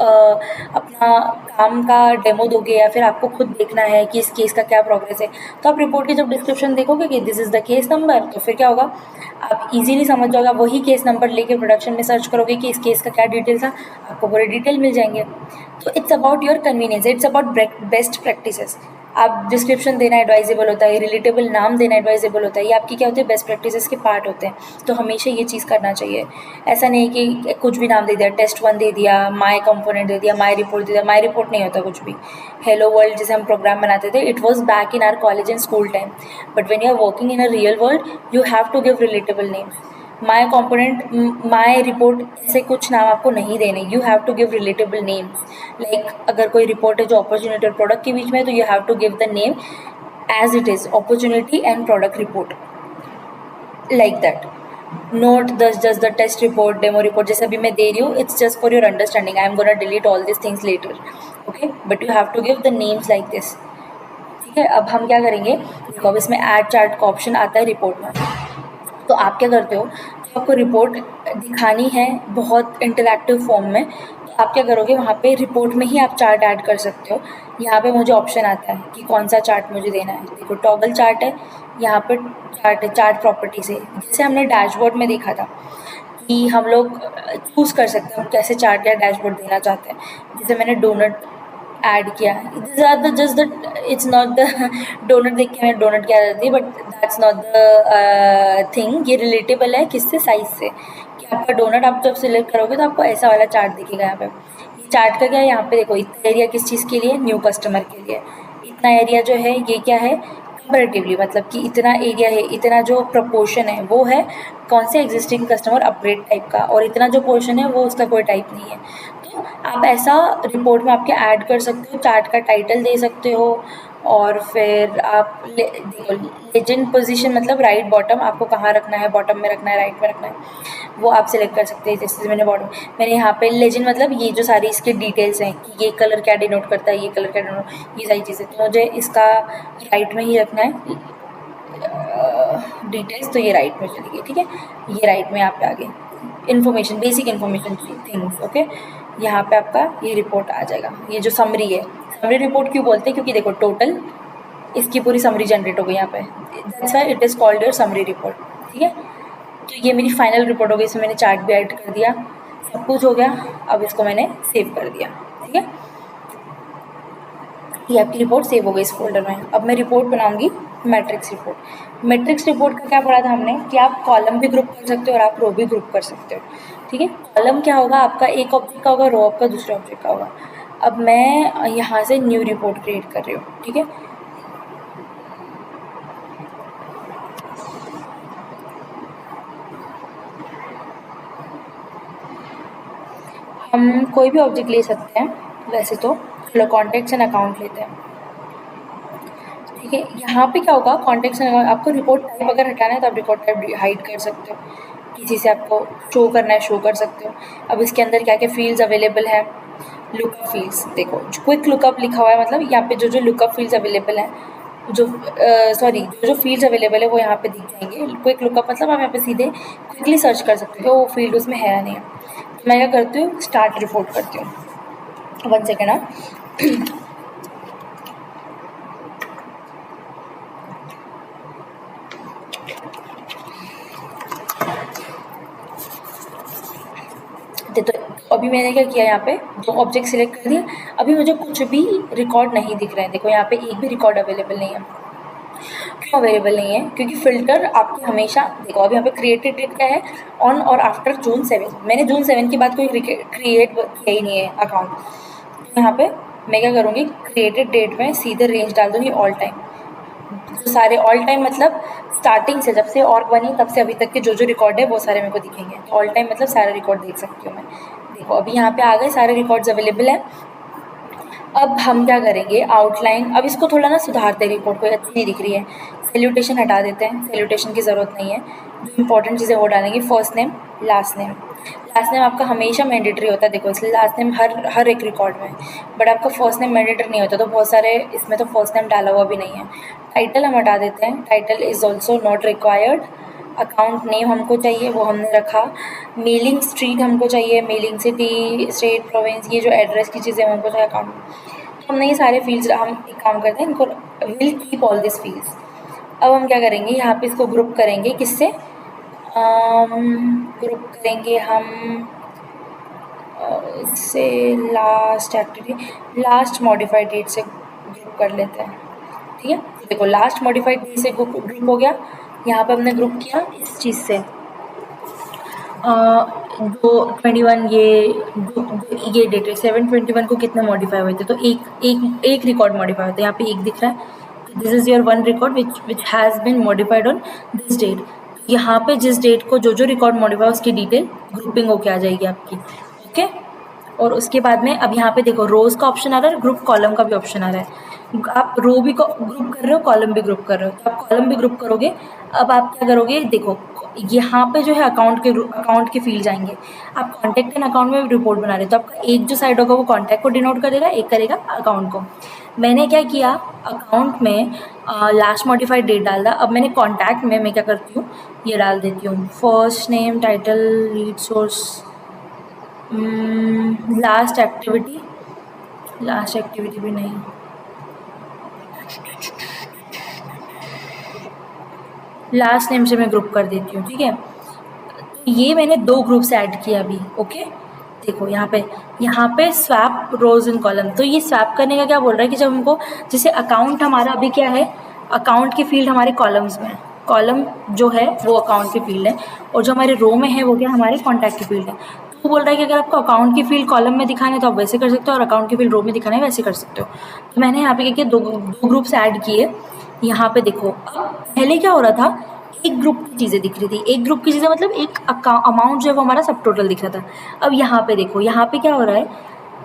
अपना काम का डेमो दोगे या फिर आपको खुद देखना है कि इस केस का क्या प्रोग्रेस है, तो आप रिपोर्ट की जब डिस्क्रिप्शन देखोगे कि this is the case number, तो फिर क्या होगा, आप इजीली समझ जाओगे। वही केस नंबर लेके प्रोडक्शन में सर्च करोगे कि इस केस का क्या डिटेल था, आपको पूरे डिटेल मिल जाएंगे। तो it's about your convenience, it's about best practices. आप डिस्क्रिप्शन देना एडवाइजेबल होता है, रिलेटेबल नाम देना एडवाइजेबल होता है, ये आपकी क्या होते हैं, बेस्ट प्रैक्टिसेस के पार्ट होते हैं। तो हमेशा ये चीज़ करना चाहिए। ऐसा नहीं कि कुछ भी नाम दे दिया, टेस्ट 1 दे दिया, माई कंपोनेंट दे दिया, माई रिपोर्ट दे दिया। माई रिपोर्ट नहीं होता कुछ भी। हेलो वर्ल्ड जैसे हम प्रोग्राम बनाते थे, it was back in our college and school time, but when you are working in a real world you have to give relatable names. My component, my report, ऐसे कुछ नाम आपको नहीं देने, you have to give relatable names. Like अगर कोई report है जो अपॉर्चुनिटी और प्रोडक्ट के बीच में है तो you have to give the name as it is, opportunity and product report, like that. Not just the test report, demo report जैसे अभी मैं दे रही हूँ, it's just for your understanding. I am gonna delete all this things later, okay, but you have to give the names like this, ठीक है। अब हम क्या करेंगे, देखो अब इसमें ऐड चार्ट का ऑप्शन आता है रिपोर्ट में। तो आप क्या करते हो, तो आपको रिपोर्ट दिखानी है बहुत इंटरैक्टिव फॉर्म में, तो आप क्या करोगे, वहाँ पे रिपोर्ट में ही आप चार्ट ऐड कर सकते हो। यहाँ पे मुझे ऑप्शन आता है कि कौन सा चार्ट मुझे देना है। देखो टॉगल चार्ट है, यहाँ पे चार्ट है, चार्ट प्रॉपर्टीज है। जैसे हमने डैशबोर्ड में देखा था कि हम लोग चूज़ कर सकते हैं हम कैसे चार्ट या डैशबोर्ड देना चाहते हैं। जैसे मैंने डोनट ऐड किया, this are the just the, it's not the donut देख के मैं डोनट क्या जाती है, but that's not the thing. ये रिलेटेबल है किससे, साइज से, कि आपका डोनट आप जब सिलेक्ट करोगे तो आपको ऐसा वाला चार्ट दिखेगा। यहाँ पे ये चार्ट का क्या है, यहाँ पे देखो इतना एरिया किस चीज़ के लिए, न्यू कस्टमर के लिए। इतना एरिया जो है ये क्या है, कंपेरेटिवली, मतलब कि इतना एरिया है, इतना जो प्रपोर्शन है वो है कौन से एग्जिस्टिंग कस्टमर अपग्रेड टाइप का, और इतना जो पोर्शन है वो उसका कोई टाइप नहीं है। तो आप ऐसा रिपोर्ट में आपके ऐड कर सकते हो, चार्ट का टाइटल दे सकते हो, और फिर आप देखो लेजेंड पोजीशन मतलब राइट बॉटम, आपको कहाँ रखना है, बॉटम में रखना है, राइट में रखना है, वो आप सिलेक्ट कर सकते हैं। जैसे मैंने बॉटम, मैंने यहाँ पे लेजेंड मतलब ये जो सारी इसकी डिटेल्स हैं कि ये कलर क्या डिनोट करता है, ये कलर क्या डिनोट, ये सारी चीज़ें, तो मुझे इसका राइट में ही रखना है डिटेल्स, तो ये राइट में चली गई, ठीक है, ये राइट में यहाँ पे आ गई information, basic information things, okay. यहाँ पे आपका ये रिपोर्ट आ जाएगा, ये जो समरी है, समरी रिपोर्ट क्यों बोलते हैं, क्योंकि देखो टोटल इसकी पूरी समरी जनरेट हो गई यहाँ पे, that's why it is called your summary report, ठीक है। तो ये मेरी फाइनल रिपोर्ट हो गई, इसमें मैंने चार्ट भी ऐड कर दिया, सब कुछ हो गया। अब इसको मैंने सेव कर दिया, ठीक है, ये आपकी रिपोर्ट सेव हो गई इस फोल्डर में। अब मैं रिपोर्ट बनाऊंगी मैट्रिक्स रिपोर्ट। मैट्रिक्स रिपोर्ट का क्या पढ़ा था हमने कि आप कॉलम भी ग्रुप कर सकते हो और आप रो भी ग्रुप कर सकते हो, ठीक है। कॉलम क्या होगा आपका, एक ऑब्जेक्ट का होगा, रो आपका दूसरे ऑब्जेक्ट का होगा। अब मैं यहाँ से न्यू रिपोर्ट क्रिएट कर रही हूँ, ठीक है। हम कोई भी ऑब्जेक्ट ले सकते हैं वैसे तो, चलो कॉन्टेक्ट्स एंड अकाउंट लेते हैं, ठीक है। यहाँ पे क्या होगा, कॉन्टेक्ट्स एंड अकाउंट, आपको रिपोर्ट टाइप अगर हटाना है तो आप रिपोर्ट टाइप हाइड कर सकते हो, किसी से आपको शो करना है शो कर सकते हो। अब इसके अंदर क्या क्या फील्ड्स अवेलेबल है, लुकअप फील्ड्स, देखो क्विक लुकअप लिखा हुआ है, मतलब यहाँ पे जो जो लुकअप फील्ड्स अवेलेबल हैं, जो सॉरी जो जो फील्ड्स अवेलेबल है वो यहाँ पे दिख जाएंगे। क्विक लुकअप मतलब आप यहाँ पे सीधे क्विकली सर्च कर सकते हो वो फील्ड उसमें है या नहीं है। तो मैं क्या करती हूँ, स्टार्ट रिपोर्ट करती हूँ, 1 सेकेंड हाँ। तो अभी मैंने क्या किया, यहाँ पे 2 ऑब्जेक्ट सिलेक्ट कर दिए, अभी मुझे कुछ भी रिकॉर्ड नहीं दिख रहे हैं, देखो यहाँ पे एक भी रिकॉर्ड अवेलेबल नहीं है। क्यों अवेलेबल नहीं है, क्योंकि फिल्टर आपके हमेशा, देखो अभी यहाँ पे क्रिएटेड डेट क्या है, ऑन और आफ्टर June 7, मैंने June 7 के बाद कोई क्रिएट किया ही नहीं है अकाउंट। तो यहाँ पे मैं क्या करूँगी, क्रिएटेड डेट में सीधे रेंज डाल दूँगी ऑल टाइम, जो सारे ऑल टाइम मतलब स्टार्टिंग से, जब से ऑर्ग बनी तब से अभी तक के जो जो रिकॉर्ड है वो सारे मेरे को दिखेंगे। ऑल टाइम मतलब सारे रिकॉर्ड देख सकती हूँ मैं। देखो अभी यहाँ पे आ गए, सारे रिकॉर्ड्स अवेलेबल हैं। अब हम क्या करेंगे, आउटलाइन, अब इसको थोड़ा ना सुधारते हैं, रिपोर्ट कोई अच्छी नहीं दिख रही है, सैल्यूटेशन हटा देते हैं, सैल्यूटेशन की ज़रूरत नहीं है, जो इंपॉर्टेंट चीज़ें वो डालेंगे, first name last name. Last name आपका हमेशा मैंडेटरी होता है, देखो इसलिए लास्ट नेम हर एक रिकॉर्ड में, बट आपका फर्स्ट नेम मैंडेटरी नहीं होता, तो बहुत सारे इसमें तो फर्स्ट नेम डाला हुआ भी नहीं है। टाइटल हम हटा देते हैं, title is also not required. Account name हमको चाहिए, वो हमने रखा। मेलिंग स्ट्रीट हमको चाहिए, मेलिंग सिटी, स्टेट, प्रोविंस, ये जो एड्रेस की चीज़ें हमको चाहिए अकाउंट। तो हमने ये सारे फील्ड्स, हम एक काम करते हैं, इनको will keep all this fields. अब हम क्या करेंगे, यहाँ पे इसको ग्रुप करेंगे, किससे ग्रुप करेंगे हम इससे, last activity, last modified date से ग्रुप कर लेते हैं, ठीक है। देखो लास्ट मॉडिफाइड डेट से ग्रुप हो गया, यहाँ पे हमने ग्रुप किया इस चीज़ से, जो 21 ये डेट है, 7/21 को कितने मॉडिफाई हुए थे, तो एक रिकॉर्ड मॉडिफाई होता है, यहाँ पे एक दिख रहा है, this is your 1 record which has been modified on this date. यहाँ पे जिस डेट को जो जो रिकॉर्ड मॉडिफाई उसकी डिटेल ग्रुपिंग होके आ जाएगी आपकी, ओके। और उसके बाद में अब यहाँ पे देखो रोज़ का ऑप्शन आ रहा है, ग्रुप कॉलम का भी ऑप्शन आ रहा है। आप रो भी ग्रुप कर रहे हो, कॉलम भी ग्रुप कर रहे हो, तो आप कॉलम भी ग्रुप करोगे। अब आप क्या करोगे, देखो यहाँ पे जो है अकाउंट के फील्ड जाएंगे, आप कॉन्टैक्ट एंड अकाउंट में रिपोर्ट बना रहे हो, तो आपका एक जो साइड होगा वो कॉन्टैक्ट को डिनोट कर देगा, एक करेगा अकाउंट को। मैंने क्या किया, अकाउंट में लास्ट मॉडिफाइड डेट डाल दा। अब मैंने कॉन्टैक्ट में मैं क्या करती हूँ, ये डाल देती हूँ, first name, title, lead source, last activity भी नहीं, लास्ट नेम से मैं ग्रुप कर देती हूँ, ठीक है। ये मैंने 2 ग्रुप्स ऐड किया अभी, ओके। देखो यहाँ पे स्वैप रोज इन कॉलम, तो ये स्वैप करने का क्या बोल रहा है कि जब हमको, जैसे अकाउंट हमारा अभी क्या है, अकाउंट की फील्ड हमारे कॉलम्स में है, कॉलम जो है वो अकाउंट की फील्ड है, और जो हमारे रो में है वो क्या हमारे कॉन्टैक्ट की फील्ड है। तो वो बोल रहा है कि अगर आपको अकाउंट की फील्ड कॉलम में दिखाना है तो आप वैसे कर सकते हो, और अकाउंट की फील्ड रो में दिखाना है वैसे कर सकते हो। तो मैंने यहाँ पे क्या किया, 2 ग्रुप्स ऐड किए। यहाँ पे देखो पहले क्या हो रहा था, एक ग्रुप की चीज़ें दिख रही थी, एक ग्रुप की चीज़ें मतलब एक अमाउंट जो है वो हमारा सब टोटल दिख रहा था। अब यहाँ पे देखो, यहाँ पे क्या हो रहा है,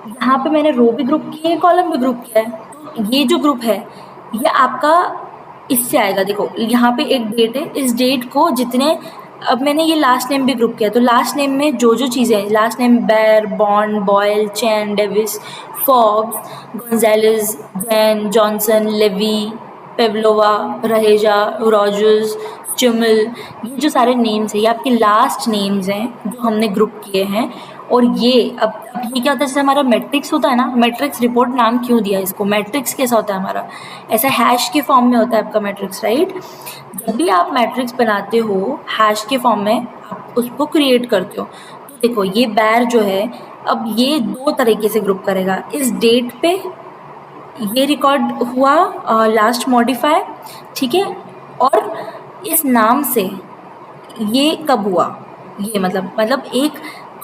यहाँ पे मैंने रो भी ग्रुप किया है, कॉलम भी ग्रुप किया है। तो ये जो ग्रुप है ये आपका इससे आएगा। देखो यहाँ पे एक डेट है, इस डेट को जितने, अब मैंने ये लास्ट नेम भी ग्रुप किया, तो लास्ट नेम में जो जो चीज़ें हैं, last name Barr, Bond, Boyle, Chan, Davis, Fox, Gonzalez, Van, Johnson, Levy, Pavlova, Raheja, Rogers, चिमिल, ये जो सारे नेम्स हैं ये आपके लास्ट नेम्स हैं जो हमने ग्रुप किए हैं। और ये अब ये क्या होता है, जैसे हमारा मैट्रिक्स होता है ना, मैट्रिक्स रिपोर्ट नाम क्यों दिया इसको, मैट्रिक्स कैसा होता है हमारा, ऐसा हैश के फॉर्म में होता है आपका मैट्रिक्स, राइट। जब भी आप मैट्रिक्स बनाते हो हैश के फॉर्म में आप उसको क्रिएट करते हो। तो देखो ये बैर जो है, अब ये दो तरीके से ग्रुप करेगा, इस डेट पे ये रिकॉर्ड हुआ लास्ट मॉडिफाई, ठीक है, और इस नाम से ये कब हुआ, ये मतलब एक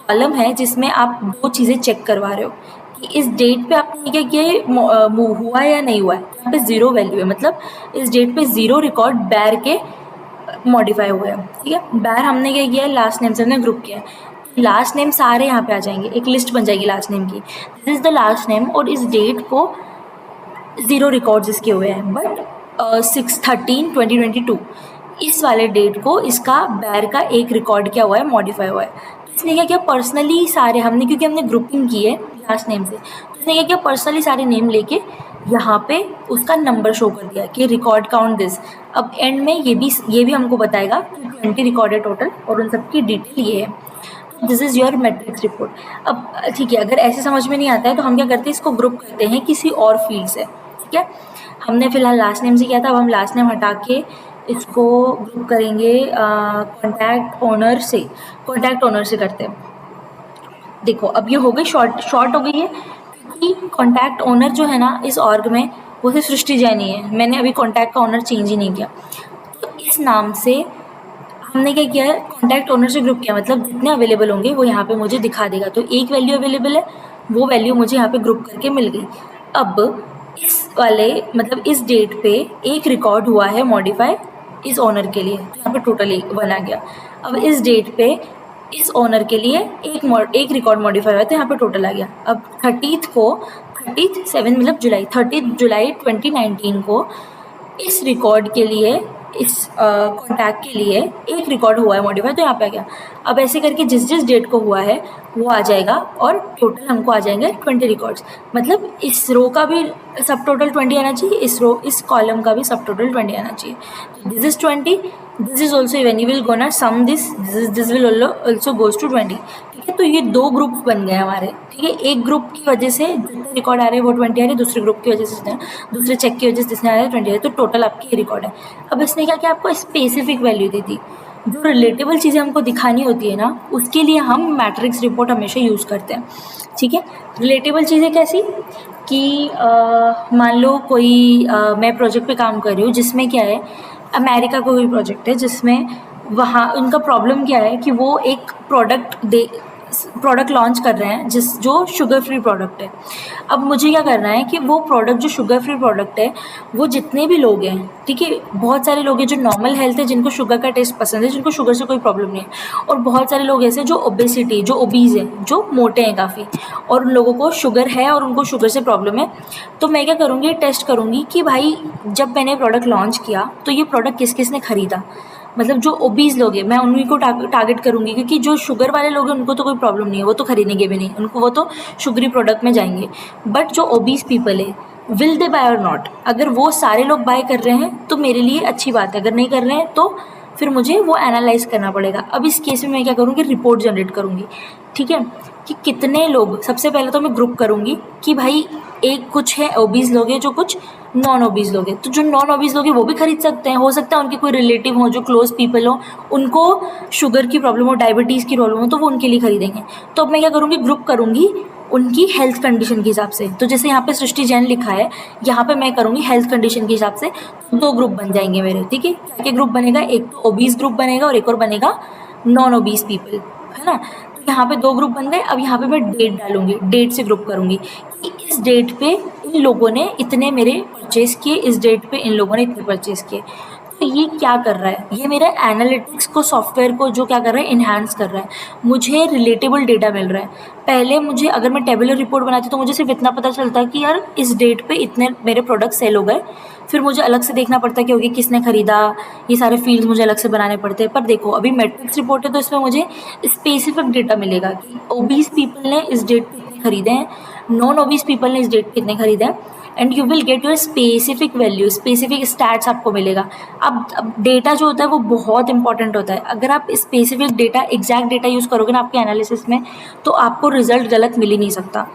कॉलम है जिसमें आप दो चीज़ें चेक करवा रहे हो कि इस डेट पे आपने क्या किया है, मूव हुआ है या नहीं हुआ है। यहाँ पे ज़ीरो वैल्यू है, मतलब इस डेट पे ज़ीरो रिकॉर्ड बैर के मॉडिफाई हुए हैं, ठीक है। बैर हमने क्या किया है, लास्ट नेम से हमने ग्रुप किया है, लास्ट नेम सारे यहाँ पे आ जाएंगे, एक लिस्ट बन जाएगी लास्ट नेम की, this is the last name, और इस डेट को ज़ीरो रिकॉर्ड्स इसके हुए हैं, बट 6/13/2022 इस वाले डेट को इसका बैर का एक रिकॉर्ड क्या हुआ है, मॉडिफाई हुआ है। तो इसने क्या किया, पर्सनली सारे हमने, क्योंकि हमने ग्रुपिंग की है लास्ट नेम से, तो इसने क्या किया, पर्सनली सारे नेम लेके यहाँ पे उसका नंबर शो कर दिया कि रिकॉर्ड काउंट दिस। अब एंड में ये भी हमको बताएगा कि 20 रिकॉर्ड है टोटल, और उन सबकी डिटेल ये है। This is your matrix report. अब ठीक है, अगर ऐसे समझ में नहीं आता है तो हम क्या करते हैं, इसको ग्रुप करते हैं किसी और फील्ड से, ठीक है। हमने फिलहाल लास्ट नेम से किया था, अब हम लास्ट नेम हटा के इसको ग्रुप करेंगे कॉन्टैक्ट ओनर से करते हैं। देखो अब ये हो गई शॉर्ट हो गई है, क्योंकि कॉन्टैक्ट ओनर जो है ना इस ऑर्ग में, वो सिर्फ सृष्टि जैन ही है, मैंने अभी कॉन्टैक्ट का ओनर चेंज ही नहीं किया। तो इस नाम से हमने क्या किया है, कॉन्टैक्ट ओनर से ग्रुप किया, मतलब जितने अवेलेबल होंगे वो यहाँ पे मुझे दिखा देगा। तो एक वैल्यू अवेलेबल है, वो वैल्यू मुझे यहाँ पे ग्रुप करके मिल गई। अब इस वाले मतलब इस डेट पे एक रिकॉर्ड हुआ है मॉडिफाई इस ओनर के लिए, तो यहाँ पे टोटल एक बना गया। अब इस डेट पे इस ओनर के लिए एक रिकॉर्ड मॉडिफाई हुआ है, तो यहाँ पे टोटल आ गया। अब 30 जुलाई 2019 को इस रिकॉर्ड के लिए, इस कॉन्टैक्ट के लिए एक रिकॉर्ड हुआ है मॉडिफाई, तो यहाँ पे आ गया। अब ऐसे करके जिस जिस डेट को हुआ है वो आ जाएगा, और टोटल हमको आ जाएंगे 20 रिकॉर्ड्स। मतलब इस रो का भी सब टोटल 20 आना चाहिए, इस कॉलम का भी सब टोटल 20 आना चाहिए। This is 20, this is also even, you will gonna sum this will also goes to 20, ठीक है। तो ये दो ग्रुप बन गए हमारे, ठीक है। एक ग्रुप की वजह से जितने रिकॉर्ड आ रहे हैं वो 20 आ रहे हैं, दूसरे ग्रुप की वजह से जितने, दूसरे चेक की वजह से जितने आ रहे हैं 20 आ रहे हैं, तो टोटल आपकी ये रिकॉर्ड है। अब इसने क्या किया, आपको स्पेसिफिक वैल्यू दी थी। जो रिलेटेबल चीज़ें हमको दिखानी होती है ना, उसके लिए हम मैट्रिक्स रिपोर्ट हमेशा यूज़ करते हैं, ठीक है। रिलेटेबल चीज़ें कैसी कि मान लो कोई मैं प्रोजेक्ट पे काम कर रही हूँ जिसमें क्या है, अमेरिका का कोई प्रोजेक्ट है जिसमें वहाँ उनका प्रॉब्लम क्या है कि वो एक प्रोडक्ट लॉन्च कर रहे हैं जो शुगर फ्री प्रोडक्ट है। अब मुझे क्या करना है कि वो प्रोडक्ट जो शुगर फ्री प्रोडक्ट है, वो जितने भी लोग हैं, ठीक है, बहुत सारे लोग हैं जो नॉर्मल हेल्थ है, जिनको शुगर का टेस्ट पसंद है, जिनको शुगर से कोई प्रॉब्लम नहीं है, और बहुत सारे लोग ऐसे जो ओबेसिटी, जो ओबीज़ है, जो मोटे हैं काफ़ी, और उन लोगों को शुगर है और उनको शुगर से प्रॉब्लम है। तो मैं क्या करूँगी, टेस्ट करूँगी कि भाई जब मैंने प्रोडक्ट लॉन्च किया तो ये प्रोडक्ट किस किस ने ख़रीदा, मतलब जो ओबीज़ लोग हैं मैं उन्हीं को टारगेट करूँगी, क्योंकि जो शुगर वाले लोग हैं उनको तो कोई प्रॉब्लम नहीं है, वो तो खरीदेंगे भी नहीं, उनको वो तो शुगरी प्रोडक्ट में जाएंगे। बट जो ओबीज़ पीपल है, विल दे बाय और नॉट, अगर वो सारे लोग बाय कर रहे हैं तो मेरे लिए अच्छी बात है, अगर नहीं कर रहे हैं तो फिर मुझे वो एनालाइज करना पड़ेगा। अब इस केस में मैं क्या करूँगी, रिपोर्ट जनरेट करूँगी, ठीक है, कि कितने लोग, सबसे पहले तो मैं ग्रुप करूँगी कि भाई एक कुछ है ओबीज़ लोग हैं, जो कुछ नॉन ओबीज़ लोग हैं, तो जो नॉन ओबीज़ लोग हैं वो भी खरीद सकते हैं, हो सकता है उनके कोई रिलेटिव हो जो क्लोज पीपल हो, उनको शुगर की प्रॉब्लम हो, डायबिटीज़ की प्रॉब्लम हो, तो वो उनके लिए खरीदेंगे। तो अब मैं क्या करूँगी, ग्रुप करूँगी उनकी हेल्थ कंडीशन के हिसाब से। तो जैसे यहाँ पे सृष्टि जैन लिखा है, यहाँ पे मैं करूँगी हेल्थ कंडीशन के हिसाब से, दो ग्रुप बन जाएंगे मेरे, ठीक है। क्या ग्रुप बनेगा, एक तो ओबीज़ ग्रुप बनेगा और एक और बनेगा नॉन ओबीज़ पीपल, है ना। तो यहाँ पे दो ग्रुप बन गए। अब यहाँ पे मैं डेट डालूंगी, डेट से ग्रुप करूँगी कि इस डेट पे इन लोगों ने इतने मेरे परचेज़ किए, इस डेट पे इन लोगों ने इतने परचेज़ किए। तो ये क्या कर रहा है, ये मेरा एनालिटिक्स को, सॉफ्टवेयर को जो क्या कर रहा है, इन्हांस कर रहा है। मुझे रिलेटेबल डेटा मिल रहा है। पहले मुझे, अगर मैं टेबुलर रिपोर्ट बनाती तो मुझे सिर्फ इतना पता चलता कि यार इस डेट पे इतने मेरे प्रोडक्ट सेल हो गए। फिर मुझे अलग से देखना पड़ता कि ओके किसने खरीदा, ये सारे फील्ड्स मुझे अलग से बनाने पड़ते हैं। पर देखो अभी मैट्रिक्स रिपोर्ट है तो इसमें मुझे स्पेसिफिक डेटा मिलेगा कि ओबीस पीपल ने इस डेट पे इतने खरीदे हैं, नॉन ओबीस पीपल ने इस डेट पे इतने खरीदे हैं, and you will get your specific value, specific stats आपको मिलेगा। अब डेटा जो होता है वो बहुत इंपॉर्टेंट होता है। अगर आप specific data, exact data use करोगे ना आपके एनालिसिस में, तो आपको रिजल्ट गलत मिल ही नहीं सकता।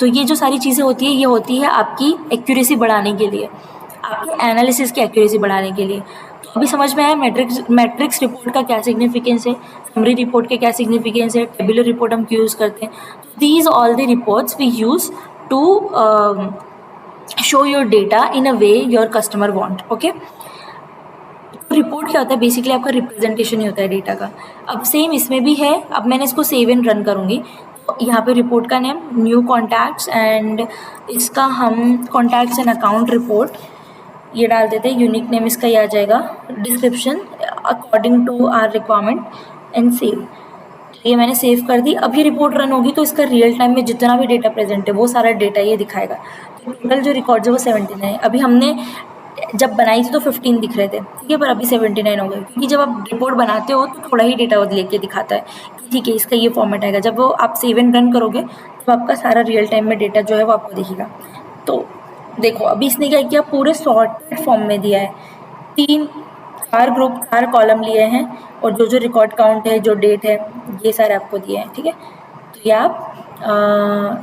तो ये जो सारी चीज़ें होती है, ये होती है आपकी एक्यूरेसी बढ़ाने के लिए, आपके एनालिसिस की एक्यूरेसी बढ़ाने के लिए। तो अभी समझ में आया मैट्रिक्स मैट्रिक्स रिपोर्ट का क्या सिग्निफिकेंस है, समरी रिपोर्ट के क्या सिग्निफिकेंस है, टेबुलर रिपोर्ट हम क्यों यूज़ करते हैं। These all the reports we use to show your data in a way your customer want. Okay, तो रिपोर्ट क्या होता है, बेसिकली आपका रिप्रेजेंटेशन ही होता है डेटा का। अब सेम इसमें भी है। अब मैंने इसको सेव एंड रन करूँगी, तो यहाँ पे रिपोर्ट का नेम न्यू कॉन्टैक्ट्स, एंड इसका हम कॉन्टैक्ट्स एंड अकाउंट रिपोर्ट ये डाल देते हैं। यूनिक नेम इसका ये आ जाएगा, description according to our requirement, and save. ये मैंने सेव कर दी। अब ये रिपोर्ट रन होगी तो इसका रियल टाइम में जितना भी डेटा प्रेजेंट है वो सारा डेटा ये दिखाएगा। तो टोटल जो रिकॉर्ड्स है वो 79 है। अभी हमने जब बनाई थी तो 15 दिख रहे थे, ठीक है, पर अभी 79 हो गए, क्योंकि जब आप रिपोर्ट बनाते हो तो थोड़ा ही डेटा लेके दिखाता है कि ठीक है इसका ये फॉर्मेट आएगा। जब वो आप सेव एंड रन करोगे तो आपका सारा रियल टाइम में डेटा जो है वो आपको दिखेगा। तो देखो अभी इसने क्या किया, पूरे सॉर्टेड फॉर्म में दिया है। 4 ग्रुप 4 कॉलम लिए हैं, और जो जो रिकॉर्ड काउंट है, जो डेट है, ये सारे आपको दिए हैं, ठीक है। तो ये आप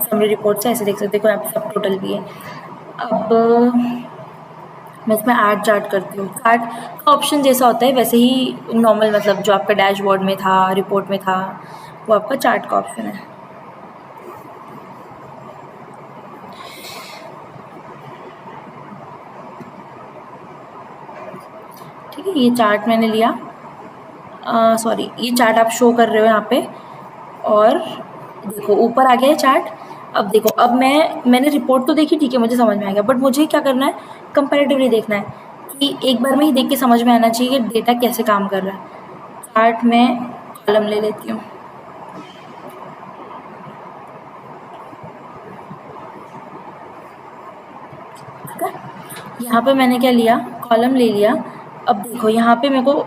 समरी रिपोर्ट से ऐसे देख सकते हो, कोई आप सब टोटल भी है। अब मैं इसमें ऐड चार्ट करती हूँ। चार्ट का ऑप्शन जैसा होता है वैसे ही नॉर्मल, मतलब जो आपका डैशबोर्ड में था, रिपोर्ट में था, वो आपका चार्ट का ऑप्शन है। ठीक है, ये चार्ट मैंने लिया, सॉरी ये चार्ट आप शो कर रहे हो यहाँ पे, और देखो ऊपर आ गया है चार्ट। अब देखो, अब मैंने रिपोर्ट तो देखी, ठीक है, मुझे समझ में आ गया, बट मुझे क्या करना है, कंपैरेटिवली देखना है कि एक बार में ही देख के समझ में आना चाहिए कि डेटा कैसे काम कर रहा है। चार्ट में कॉलम ले लेती हूँ। ठीक है, यहाँ पे मैंने क्या लिया, कॉलम ले लिया। अब देखो यहाँ पे मेरे को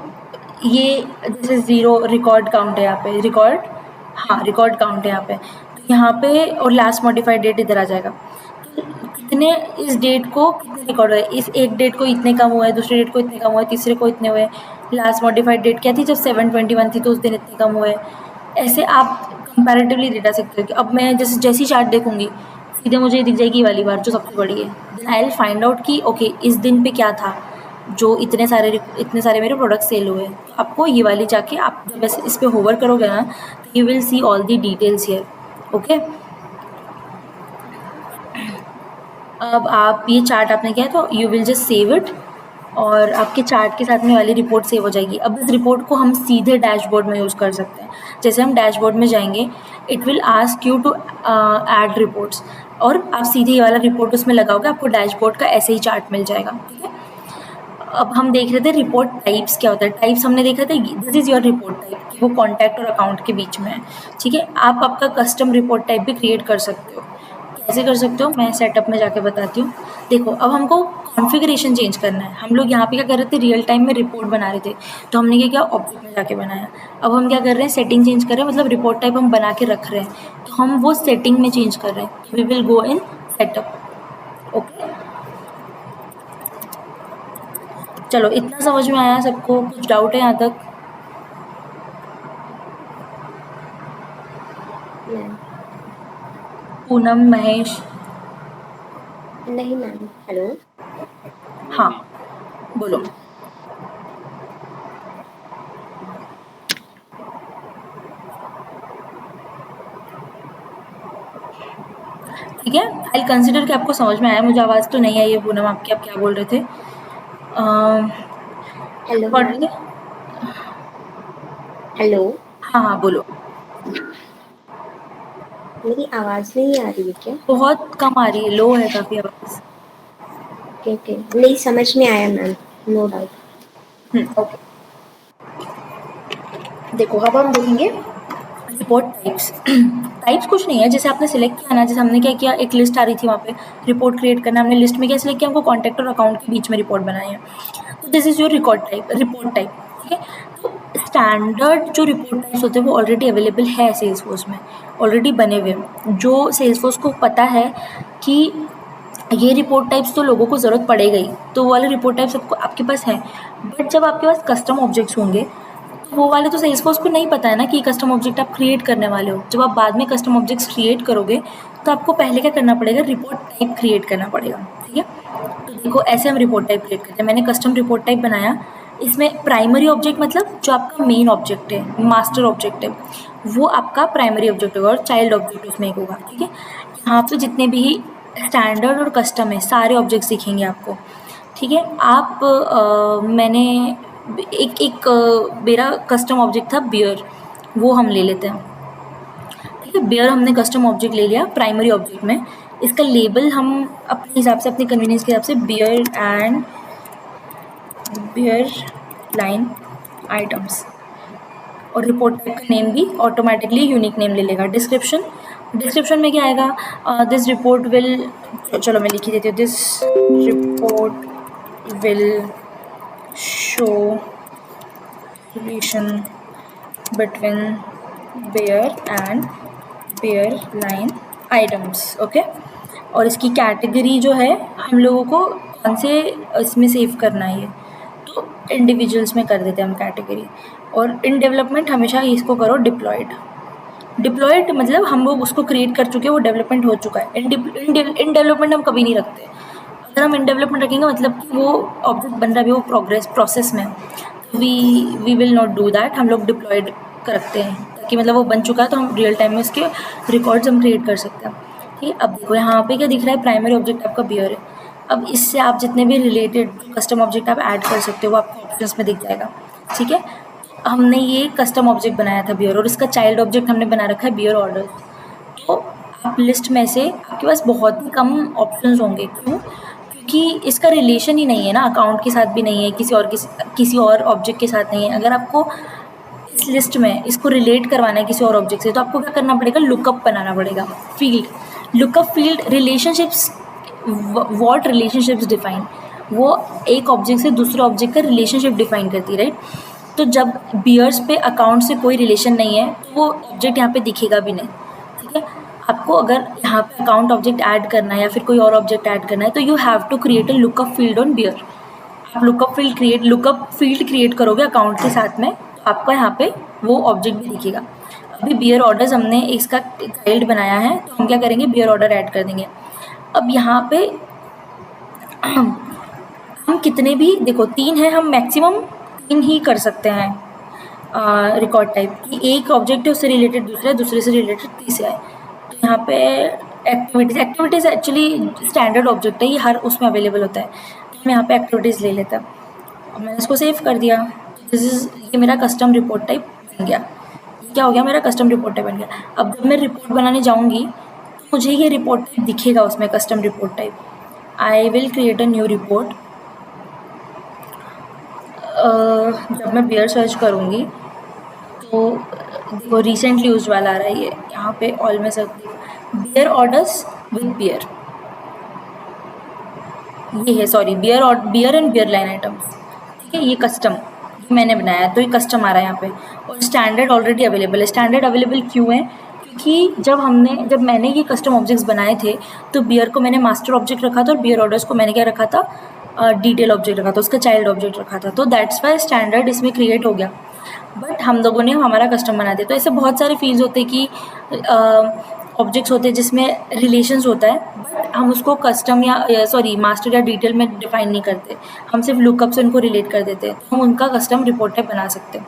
ये जैसे 0 रिकॉर्ड काउंट है यहाँ पे, रिकॉर्ड, हाँ रिकॉर्ड काउंट है यहाँ पे, तो यहाँ पे और लास्ट मॉडिफाइड डेट इधर आ जाएगा। तो कितने इस डेट को कितने रिकॉर्ड हुए, इस एक डेट को इतने कम हुए, दूसरे डेट को इतने कम हुए, तीसरे को इतने हुए, लास्ट मॉडिफाइड डेट क्या थी जब 7/21 थी तो उस दिन इतने कम हुए। ऐसे आप कंपैरेटिवली डेटा सकते हो कि अब मैं जैसी चार्ट देखूंगी सीधे मुझे दिख जाएगी ये वाली बार जो सबसे बड़ी है। Then I will find out कि ओके इस दिन पे क्या था जो इतने सारे मेरे प्रोडक्ट सेल हुए। तो आपको ये वाली जाके आप जब ऐसे इस पे होवर करोगे ना तो you will see all the details here. Okay, अब आप ये चार्ट आपने किया तो you will just save it, और आपके चार्ट के साथ में वाली रिपोर्ट सेव हो जाएगी। अब इस रिपोर्ट को हम सीधे डैशबोर्ड में यूज़ कर सकते हैं। जैसे हम डैशबोर्ड में जाएंगे, it will ask you to add reports, और आप सीधे ये वाला रिपोर्ट उसमें लगाओगे, आपको डैशबोर्ड का ऐसे ही चार्ट मिल जाएगा। ठीक है, अब हम देख रहे थे रिपोर्ट टाइप्स क्या होता है। टाइप्स हमने देखा था, this is your report type, कि वो कॉन्टैक्ट और अकाउंट के बीच में है। ठीक है, आप आपका कस्टम रिपोर्ट टाइप भी क्रिएट कर सकते हो। कैसे कर सकते हो, मैं सेटअप में जाके बताती हूँ। देखो अब हमको कॉन्फ़िगरेशन चेंज करना है। हम लोग यहाँ पे क्या कर रहे थे, रियल टाइम में रिपोर्ट बना रहे थे, तो हमने क्या किया, ऑब्जेक्ट में जाके बनाया। अब हम क्या कर रहे हैं, सेटिंग चेंज कर रहे हैं, मतलब रिपोर्ट टाइप हम बना के रख रहे हैं, तो हम वो सेटिंग में चेंज कर रहे हैं। We will go in setup. Okay, चलो इतना समझ में आया सबको, कुछ डाउट है यहाँ तक? मैम। पूनम, महेश? नहीं मैम, हेलो। हाँ बोलो। ठीक है, आई कंसिडर कि आपको समझ में आया। मुझे आवाज़ तो नहीं आई है पूनम आपकी, आप क्या बोल रहे थे? हेलो पढ़ मैम। रहे थे? हेलो। हाँ हाँ बोलो। मेरी आवाज़ नहीं आ रही है क्या? बहुत कम आ रही है, लो है काफ़ी आवाज़। ओके ओके, नहीं समझ में आया मैम, नो डाउट। ओके, देखो अब हम देखेंगे रिपोर्ट टाइप्स। टाइप्स कुछ नहीं है, जैसे आपने सिलेक्ट किया ना, जैसे हमने क्या किया, एक लिस्ट आ रही थी वहाँ पे रिपोर्ट क्रिएट करना, हमने लिस्ट में क्या सिलेक्ट किया, हमको कॉन्टैक्ट और अकाउंट के बीच में रिपोर्ट बनानी है। तो this is your report type, ठीक है। तो स्टैंडर्ड जो रिपोर्ट टाइप्स होते हैं वो ऑलरेडी अवेलेबल है सेल्सफोर्स में, ऑलरेडी बने हुए हैं। जो सेल्सफोर्स को पता है कि ये रिपोर्ट टाइप्स तो लोगों को ज़रूरत पड़ेगा ही, तो वो वाले रिपोर्ट टाइप्स आपको आपके पास हैं। बट जब आपके पास कस्टम ऑब्जेक्ट्स होंगे तो वो वाले तो सेल्सफोर्स को नहीं पता है ना कि कस्टम ऑब्जेक्ट आप क्रिएट करने वाले हो। जब आप बाद में कस्टम ऑब्जेक्ट्स क्रिएट करोगे तो आपको पहले क्या करना पड़ेगा, रिपोर्ट टाइप क्रिएट करना पड़ेगा, ठीक है। तो देखो ऐसे हम रिपोर्ट टाइप क्रिएट करते हैं। मैंने कस्टम रिपोर्ट टाइप बनाया, इसमें प्राइमरी ऑब्जेक्ट मतलब जो आपका मेन ऑब्जेक्ट है, मास्टर ऑब्जेक्ट है, वो आपका प्राइमरी ऑब्जेक्ट होगा और चाइल्ड ऑब्जेक्ट उसमें एक होगा, ठीक है। यहाँ पे जितने भी स्टैंडर्ड और कस्टम है सारे ऑब्जेक्ट्स दिखेंगे आपको, ठीक है। आप मैंने मेरा कस्टम ऑब्जेक्ट था बियर, वो हम ले लेते हैं, ठीक है। बियर हमने कस्टम ऑब्जेक्ट ले लिया प्राइमरी ऑब्जेक्ट में। इसका लेबल हम अपने हिसाब से, अपनी कन्वीनियंस के हिसाब से बियर लाइन आइटम्स, और रिपोर्ट टाइप का नेम भी ऑटोमेटिकली यूनिक नेम ले लेगा। डिस्क्रिप्शन में क्या आएगा, दिस रिपोर्ट विल, चलो मैं लिख ही देती हूँ, this report will show relation between bear and bear line items, okay. और इसकी कैटेगरी जो है हम लोगों को कौन से इसमें सेव करना है, ये तो इंडिविजुअल्स में कर देते हैं हम कैटेगरी। और इन डेवलपमेंट हमेशा इसको करो डिप्लॉयड मतलब हम लोग उसको क्रिएट कर चुके हैं, वो डेवलपमेंट हो चुका है। इन डेवलपमेंट हम कभी नहीं रखते। अगर हम इन डेवलपमेंट रखेंगे मतलब कि वो ऑब्जेक्ट बन रहा है, वो प्रोसेस में, we will not do that. हम लोग डिप्लॉयड रखते हैं ताकि मतलब वो बन चुका है तो हम रियल टाइम में उसके रिकॉर्ड्स हम क्रिएट कर सकते हैं, ठीक है। अब देखो यहाँ पे क्या दिख रहा है, प्राइमरी ऑब्जेक्ट आपका बियर है। अब इससे आप जितने भी रिलेटेड कस्टम ऑब्जेक्ट आप ऐड कर सकते हो वो आपको ऑप्शंस में दिख जाएगा, ठीक है। हमने ये कस्टम ऑब्जेक्ट बनाया था बियर, और इसका चाइल्ड ऑब्जेक्ट हमने बना रखा है बियर ऑर्डर। तो आप लिस्ट में से आपके पास बहुत ही कम ऑप्शंस होंगे, क्यों? क्योंकि इसका रिलेशन ही नहीं है ना, अकाउंट के साथ भी नहीं है, किसी और ऑब्जेक्ट के साथ नहीं है। अगर आपको इस लिस्ट में इसको रिलेट करवाना है किसी और ऑब्जेक्ट से, तो आपको क्या करना पड़ेगा, लुकअप बनाना पड़ेगा, lookup field relationships, what relationships define, वो एक ऑब्जेक्ट से दूसरे ऑब्जेक्ट का रिलेशनशिप डिफाइन करती है, राइट। तो जब बियर्स पे अकाउंट से कोई रिलेशन नहीं है तो वो ऑब्जेक्ट यहाँ पे दिखेगा भी नहीं, ठीक है। आपको अगर यहाँ पे अकाउंट ऑब्जेक्ट ऐड करना है या फिर कोई और ऑब्जेक्ट ऐड करना है तो you have to create a lookup field on beer. आप लुकअप फील्ड क्रिएट करोगे अकाउंट के साथ में, तो आपका यहाँ पे वो ऑब्जेक्ट भी दिखेगा। अभी बियर ऑर्डर्स हमने इसका चाइल्ड बनाया है, तो हम क्या करेंगे, बियर ऑर्डर ऐड कर देंगे। अब यहाँ पे हम कितने भी, देखो 3 है, हम मैक्सिमम 3 ही कर सकते हैं रिकॉर्ड टाइप की। एक ऑब्जेक्ट है उससे रिलेटेड दूसरा है, दूसरे से रिलेटेड तीसरा है। तो यहाँ पे एक्टिविटीज़ एक्चुअली स्टैंडर्ड ऑब्जेक्ट है, ये हर उसमें अवेलेबल होता है। तो हम यहाँ पे एक्टिविटीज़ ले लेते हैं और मैंने इसको सेव कर दिया। ये मेरा कस्टम रिपोर्ट टाइप बन गया। क्या हो गया, मेरा कस्टम रिपोर्ट टाइप बन गया। अब जब मैं रिपोर्ट बनाने जाऊँगी तो मुझे ये रिपोर्ट टाइप दिखेगा उसमें, custom report type. I will create a new report. जब मैं बियर सर्च करूँगी तो देखो रिसेंटली यूज वाला आ रहा है, ये यहाँ पे ऑल में search, beer orders with beer, ये है, sorry, beer and beer line items, ठीक है। ये कस्टम मैंने बनाया तो ये कस्टम आ रहा है यहाँ पे। और स्टैंडर्ड ऑलरेडी अवेलेबल है। स्टैंडर्ड अवेलेबल क्यों है, क्योंकि जब मैंने ये कस्टम ऑब्जेक्ट्स बनाए थे तो बियर को मैंने मास्टर ऑब्जेक्ट रखा था और बियर ऑर्डर्स को मैंने क्या रखा था, डिटेल ऑब्जेक्ट रखा था, उसका चाइल्ड ऑब्जेक्ट रखा था। तो दैट्स वाई स्टैंडर्ड इसमें क्रिएट हो गया। बट हम लोगों ने हमारा कस्टम बना दिया। तो ऐसे बहुत सारे फील्ड्स होते हैं कि ऑब्जेक्ट्स होते हैं जिसमें रिलेशंस होता है, बट हम उसको कस्टम या सॉरी मास्टर या डिटेल में डिफाइन नहीं करते, हम सिर्फ लुकअप से उनको रिलेट कर देते हैं। तो हम उनका कस्टम रिपोर्ट टाइप बना सकते हैं,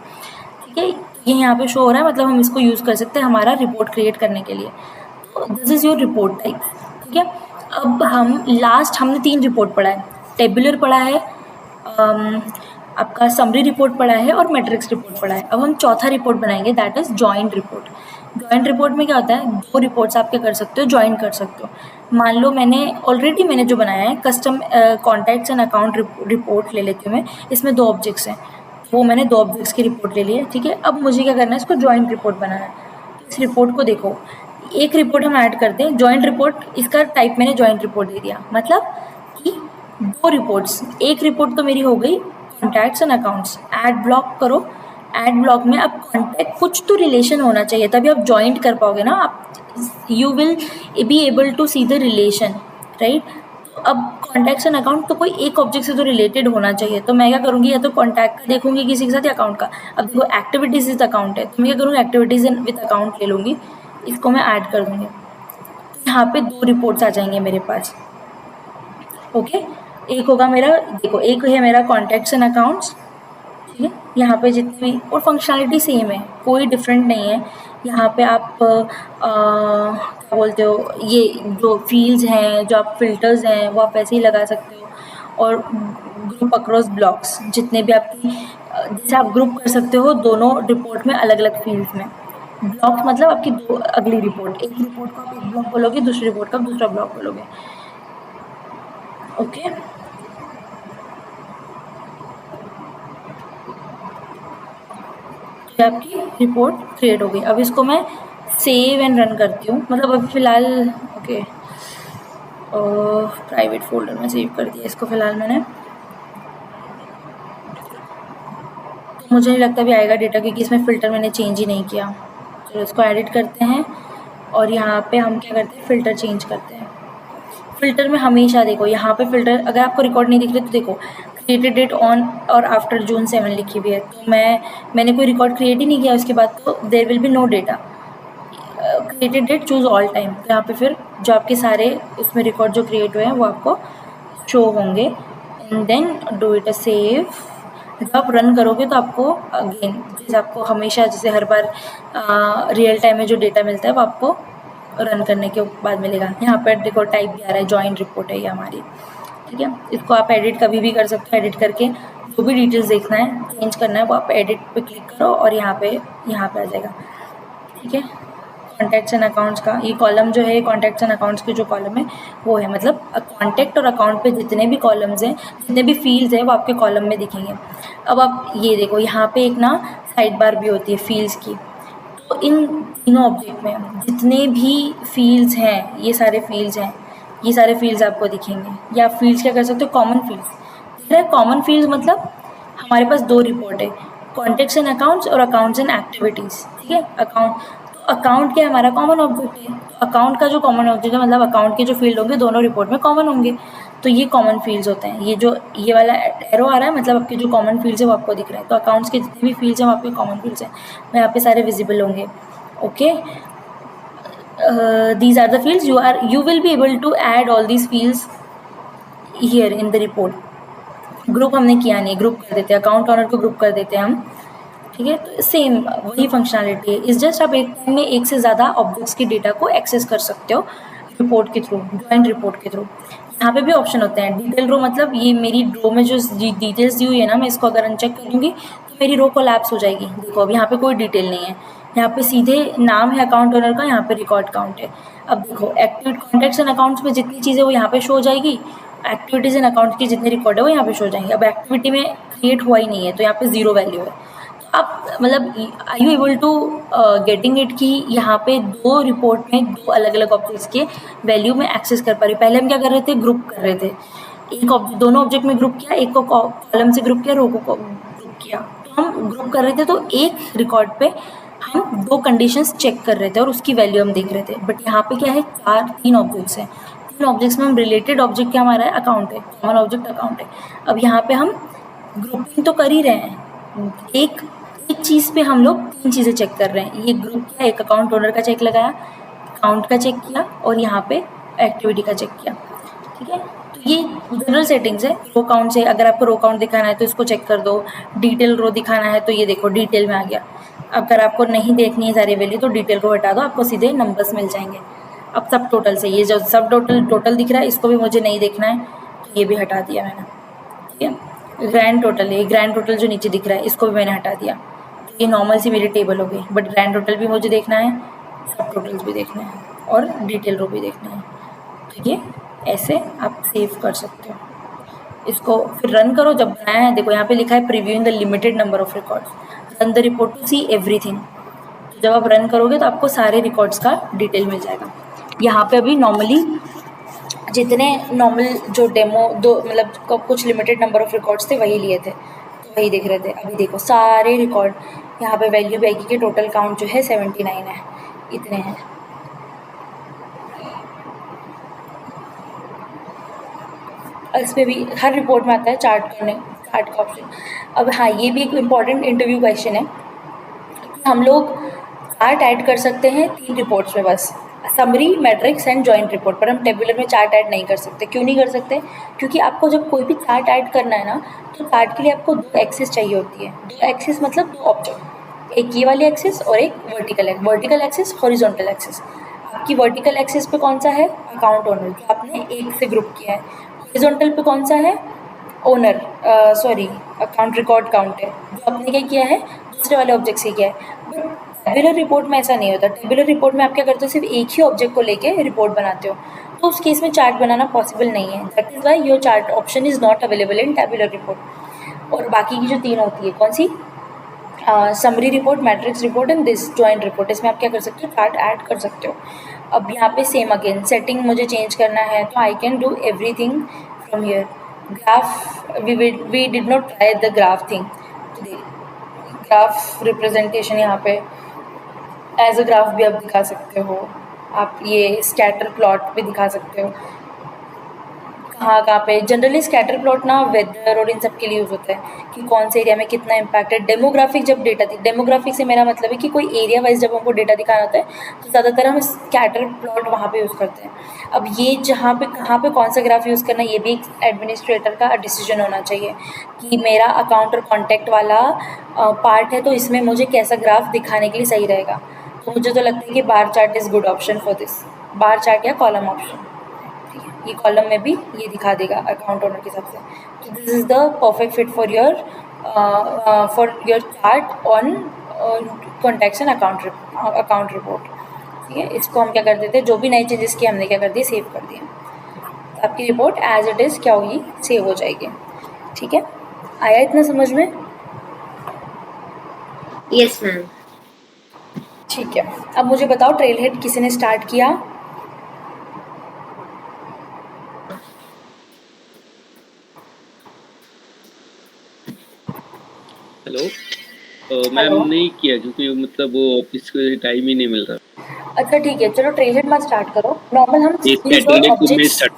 ठीक है। ये यहाँ पे शो हो रहा है, मतलब हम इसको यूज़ कर सकते हैं हमारा रिपोर्ट क्रिएट करने के लिए। तो this is your report type, ठीक है। अब हमने 3 रिपोर्ट पढ़ा है, टेबुलर पढ़ा है, आपका समरी रिपोर्ट पढ़ा है और मैट्रिक्स रिपोर्ट पढ़ा है। अब हम चौथा रिपोर्ट बनाएंगे, that is joint report. Joint report में क्या होता है, दो रिपोर्ट्स आप क्या कर सकते हो, ज्वाइन कर सकते हो। मान लो मैंने जो बनाया है custom contacts and account report ले लेती हूँ मैं, इसमें 2 ऑब्जेक्ट्स हैं, वो मैंने 2 ऑब्जेक्ट्स की रिपोर्ट ले ली है, ठीक है। अब मुझे क्या करना है, इसको जॉइंट रिपोर्ट बनाना है। इस रिपोर्ट को देखो, एक रिपोर्ट हम ऐड करते हैं, जॉइंट रिपोर्ट, इसका टाइप मैंने जॉइंट रिपोर्ट दे दिया, मतलब कि 2 रिपोर्ट्स, एक रिपोर्ट तो मेरी हो गई contacts and accounts, add block करो। ऐड ब्लॉक में अब कॉन्टैक्ट कुछ तो रिलेशन होना चाहिए, तभी आप जॉइंट कर पाओगे ना, आप you will be able to see the relation, right. अब कॉन्टैक्ट्स एंड अकाउंट तो कोई एक ऑब्जेक्ट से तो रिलेटेड होना चाहिए, तो मैं क्या करूँगी, या तो कॉन्टैक्ट का देखूंगी किसी के साथ या अकाउंट का। अब देखो एक्टिविटीज़ विद अकाउंट है, तो मैं क्या करूँगी, एक्टिविटीज़ विद अकाउंट ले लूँगी, इसको मैं ऐड कर दूँगी। यहाँ पे 2 रिपोर्ट्स आ जाएंगे मेरे पास, ओके। एक होगा मेरा, देखो एक है मेरा कॉन्टैक्ट्स एंड अकाउंट्स, ठीक है। यहाँ पे जितनी भी और फंक्शनैलिटी सेम है, कोई डिफरेंट नहीं है। यहाँ पे आप क्या बोलते हो, ये जो फील्ड्स हैं, जो आप फिल्टर्स हैं, वो आप वैसे ही लगा सकते हो। और ग्रुप अक्रॉस ब्लॉक्स, जितने भी आपकी जैसे आप ग्रुप कर सकते हो दोनों रिपोर्ट में अलग अलग फील्ड्स में। ब्लॉक्स मतलब आपकी 2 अगली रिपोर्ट, एक रिपोर्ट को आप एक ब्लॉक बोलोगे, दूसरी रिपोर्ट का आप दूसरा ब्लॉक बोलोगे, ओके। ये आपकी रिपोर्ट क्रिएट हो गई। अब इसको मैं सेव एंड रन करती हूँ, मतलब अभी फ़िलहाल, ओके, प्राइवेट फोल्डर में सेव कर दिया इसको फ़िलहाल मैंने। तो मुझे नहीं लगता भी आएगा डेटा, क्योंकि इसमें फ़िल्टर मैंने चेंज ही नहीं किया। चलो इसको एडिट करते हैं और यहाँ पे हम क्या करते हैं, फ़िल्टर चेंज करते हैं। फ़िल्टर में हमेशा देखो, यहाँ पे फ़िल्टर, अगर आपको रिकॉर्ड नहीं दिख रही तो देखो क्रिएटेड डेट ऑन और आफ्टर जून 7 लिखी हुई है, तो मैंने कोई रिकॉर्ड क्रिएट ही नहीं किया उसके बाद, तो there will be no data. Created date choose all time, तो यहाँ पे फिर जो आपके सारे उसमें रिकॉर्ड जो क्रिएट हुए हैं वो आपको शो होंगे। And then do it a save. जब आप रन करोगे तो आपको अगेन, जैसे आपको हमेशा, जैसे हर बार रियल टाइम में जो डेटा मिलता है वो आपको रन करने के बाद मिलेगा। यहाँ पर देखो टाइप भी आ रहा है, जॉइंट रिपोर्ट है ये हमारी, ठीक है। इसको आप एडिट कभी भी कर सकते हो, एडिट करके जो भी डिटेल्स देखना है, चेंज करना है, वो आप एडिट पे क्लिक करो और यहाँ पे आ जाएगा, ठीक है। कॉन्टैक्ट्स एंड अकाउंट्स का ये कॉलम जो है, कॉन्टैक्ट्स एंड अकाउंट्स की जो कॉलम है वो है, मतलब कॉन्टैक्ट और अकाउंट पे जितने भी कॉलम्स हैं, जितने भी फील्ड्स हैं, वो आपके कॉलम में दिखेंगे। अब आप ये देखो, यहाँ पे एक ना साइड बार भी होती है फील्ड्स की, तो इन तीनों ऑब्जेक्ट में जितने भी फील्ड्स हैं, ये सारे फील्ड्स हैं, ये सारे फील्ड्स आपको दिखेंगे। या आप फील्ड्स क्या कर सकते हो, कॉमन फील्ड्स दिख रहा है। कॉमन फील्ड्स मतलब हमारे पास 2 रिपोर्ट है, कॉन्टैक्ट्स एंड अकाउंट्स और अकाउंट्स एंड एक्टिविटीज़, ठीक है। अकाउंट क्या हमारा कॉमन ऑब्जेक्ट है, तो अकाउंट का जो कॉमन ऑब्जेक्ट है, मतलब अकाउंट के जो फील्ड होंगे दोनों रिपोर्ट में कॉमन होंगे, तो ये कॉमन फील्ड्स होते हैं। ये वाला एरो आ रहा है, मतलब आपके जो कॉमन फील्ड्स है वो आपको दिख रहा है। तो अकाउंट्स के जितने भी फील्ड्स हैं वो आपके कॉमन फील्ड्स हैं, वो यहाँ पे सारे विजिबल होंगे, okay. these are the fields you will be able to add all these fields here in the report। Group हमने किया नहीं, ग्रुप कर देते हैं, अकाउंट ऑनर को ग्रुप कर देते हैं हम, ठीक है। तो सेम वही फंक्शनैलिटी है, इस जस्ट आप एक टाइम में एक से ज़्यादा ऑब्जेक्ट्स की डेटा को एक्सेस कर सकते हो रिपोर्ट के थ्रू, जॉइंट रिपोर्ट के थ्रू। यहाँ पे भी ऑप्शन होते हैं, डिटेल रो, मतलब ये मेरी रो में जो डिटेल्स दी हुई है ना, मैं इसको अगर अनचेक करूँगी तो मेरी रो कोलैप्स हो जाएगी। देखो अब यहाँ पे कोई डिटेल नहीं है, यहाँ पे सीधे नाम है अकाउंट ओनर का, यहाँ पे रिकॉर्ड काउंट है। अब देखो एक्टिव कॉन्टैक्ट्स एंड अकाउंट्स में जितनी चीज़ें वो यहाँ पे शो हो जाएगी, एक्टिविटीज़ एंड अकाउंट्स की जितने रिकॉर्ड है वो यहाँ पे शो हो जाएंगे। अब एक्टिविटी में क्रिएट हुआ ही नहीं है, तो यहाँ पे 0 वैल्यू है। आप मतलब are you able to getting it कि यहाँ पे 2 रिपोर्ट में 2 अलग अलग ऑब्जेक्ट्स के वैल्यू में एक्सेस कर पा रही। पहले हम क्या कर रहे थे, ग्रुप कर रहे थे, दोनों ऑब्जेक्ट में ग्रुप किया, एक को कॉलम से ग्रुप किया, रो को ग्रुप किया। तो हम ग्रुप कर रहे थे, तो एक रिकॉर्ड पे हम 2 कंडीशंस चेक कर रहे थे और उसकी वैल्यू हम देख रहे थे। बट यहाँ पे क्या है, 3 ऑब्जेक्ट्स हैं, 3 ऑब्जेक्ट्स में हम रिलेटेड ऑब्जेक्ट क्या हमारा है, अकाउंट है, कॉमन ऑब्जेक्ट अकाउंट है। अब यहाँ पे हम ग्रुपिंग तो कर ही रहे हैं, एक चीज़ पे हम लोग 3 चीज़ें चेक कर रहे हैं। ये ग्रुप क्या, एक अकाउंट ओनर का चेक लगाया, अकाउंट का चेक किया और यहाँ पे एक्टिविटी का चेक किया, ठीक है। तो ये जनरल सेटिंग्स है। रो काउंट से अगर आपको रो काउंट दिखाना है तो इसको चेक कर दो, डिटेल रो दिखाना है तो ये देखो डिटेल में आ गया। अगर आपको नहीं देखनी है सारी वैल्यू तो डिटेल रो हटा दो, आपको सीधे नंबर्स मिल जाएंगे। अब सब टोटल से, ये जो सब टोटल दिख रहा है इसको भी मुझे नहीं देखना है, तो ये भी हटा दिया मैंने, ठीक है। ग्रैंड टोटल, ये ग्रैंड टोटल जो नीचे दिख रहा है इसको भी मैंने हटा दिया, ये नॉर्मल सी मेरी टेबल हो गई। बट ग्रैंड टोटल भी मुझे देखना है, सब टोटल्स भी देखने हैं और डिटेल रो भी देखना है। तो ये ऐसे आप सेव कर सकते हो। इसको फिर रन करो। जब बनाया है देखो यहाँ पे लिखा है previewing the limited number of records, run the report to see everything. तो जब आप रन करोगे तो आपको सारे रिकॉर्ड्स का डिटेल मिल जाएगा। यहाँ पे अभी नॉर्मली जितने नॉर्मल जो डेमो दो मतलब कुछ लिमिटेड नंबर ऑफ रिकॉर्ड्स थे वही लिए थे, तो वही देख रहे थे। अभी देखो सारे रिकॉर्ड यहाँ पे वैल्यू भी आएगी कि टोटल काउंट जो है 79 है, इतने हैं। इसमें भी हर रिपोर्ट में आता है चार्ट का ऑप्शन। अब हाँ, ये भी एक इम्पॉर्टेंट इंटरव्यू क्वेश्चन है। हम लोग चार्ट ऐड कर सकते हैं 3 रिपोर्ट्स में बस, summary, matrix and joint report, पर हम टेबुलर में चार्ट ऐड नहीं कर सकते। क्यों नहीं कर सकते? क्योंकि आपको जब कोई भी चार्ट ऐड करना है ना, तो चार्ट के लिए आपको 2 एक्सिस चाहिए होती है। 2 एक्सिस मतलब 2 ऑब्जेक्ट, एक ये वाली एक्सिस और एक वर्टिकल एक्सिस, हॉरिजॉन्टल एक्सिस। आपकी वर्टिकल एक्सिस पे कौन सा है? अकाउंट ओनर, जो आपने एक से ग्रुप किया है। हॉरिजॉन्टल पे कौन सा है? Owner, sorry, account record count है, जो आपने क्या किया है? दूसरे वाले ऑब्जेक्ट से किया है। बट टेबुलर रिपोर्ट में ऐसा नहीं होता। टेबुलर रिपोर्ट में आप क्या करते हो? सिर्फ एक ही ऑब्जेक्ट को लेके रिपोर्ट बनाते हो, तो उस केस में चार्ट बनाना पॉसिबल नहीं है। That is why your chart option is not available in tabular report. और बाकी की जो 3 होती है, कौन सी? Summary report, matrix report and this joint report, इसमें आप क्या कर सकते हो? चार्ट ऐड कर सकते हो। अब यहाँ पे सेम अगेन सेटिंग मुझे चेंज करना है, तो I can do everything from here. Graph, we did not try the graph thing. Graph representation यहाँ पे एज अ ग्राफ भी आप दिखा सकते हो। आप ये स्कैटर प्लॉट भी दिखा सकते हो। कहाँ पे जनरली स्कैटर प्लॉट ना वेदर और इन सब के लिए यूज़ होता है कि कौन से एरिया में कितना इम्पैक्ट है। डेमोग्राफिक जब डेटा थी, डेमोग्राफिक से मेरा मतलब है कि कोई एरिया वाइज जब हमको डेटा दिखाना होता है तो ज़्यादातर हम स्कैटर प्लॉट वहाँ पे यूज़ करते हैं। अब ये जहाँ पे कहाँ पे कौन सा ग्राफ यूज़ करना है, ये भी एक एडमिनिस्ट्रेटर का डिसीजन होना चाहिए कि मेरा अकाउंट और कॉन्टैक्ट वाला पार्ट है, तो इसमें मुझे कैसा ग्राफ दिखाने के लिए सही रहेगा। तो मुझे तो लगता है कि bar chart is good option for this, bar chart या कॉलम ऑप्शन। ये कॉलम में भी ये दिखा देगा अकाउंट ओनर के हिसाब से। तो this is the perfect fit for your chart on contacts and account report. ठीक है, इसको हम क्या कर देते हैं, जो भी नए चेंजेस किए हमने क्या कर दिए, सेव कर दिए। तो आपकी रिपोर्ट एज इट इज़ क्या होगी, सेव हो जाएगी। ठीक है, आया इतना समझ में? Yes ma'am. ठीक है, अब मुझे बताओ ट्रेल हेड किसी ने स्टार्ट किया? हेलो मैम, हेलो, नहीं किया क्योंकि मतलब वो ऑफिस को टाइम ही नहीं मिल रहा। अच्छा ठीक है, चलो ट्रेल हेड मत स्टार्ट करो। नॉर्मल हम ये फील्ड्स और सैटरडे को मैं ऑब्जेक्ट्स, स्टार्ट।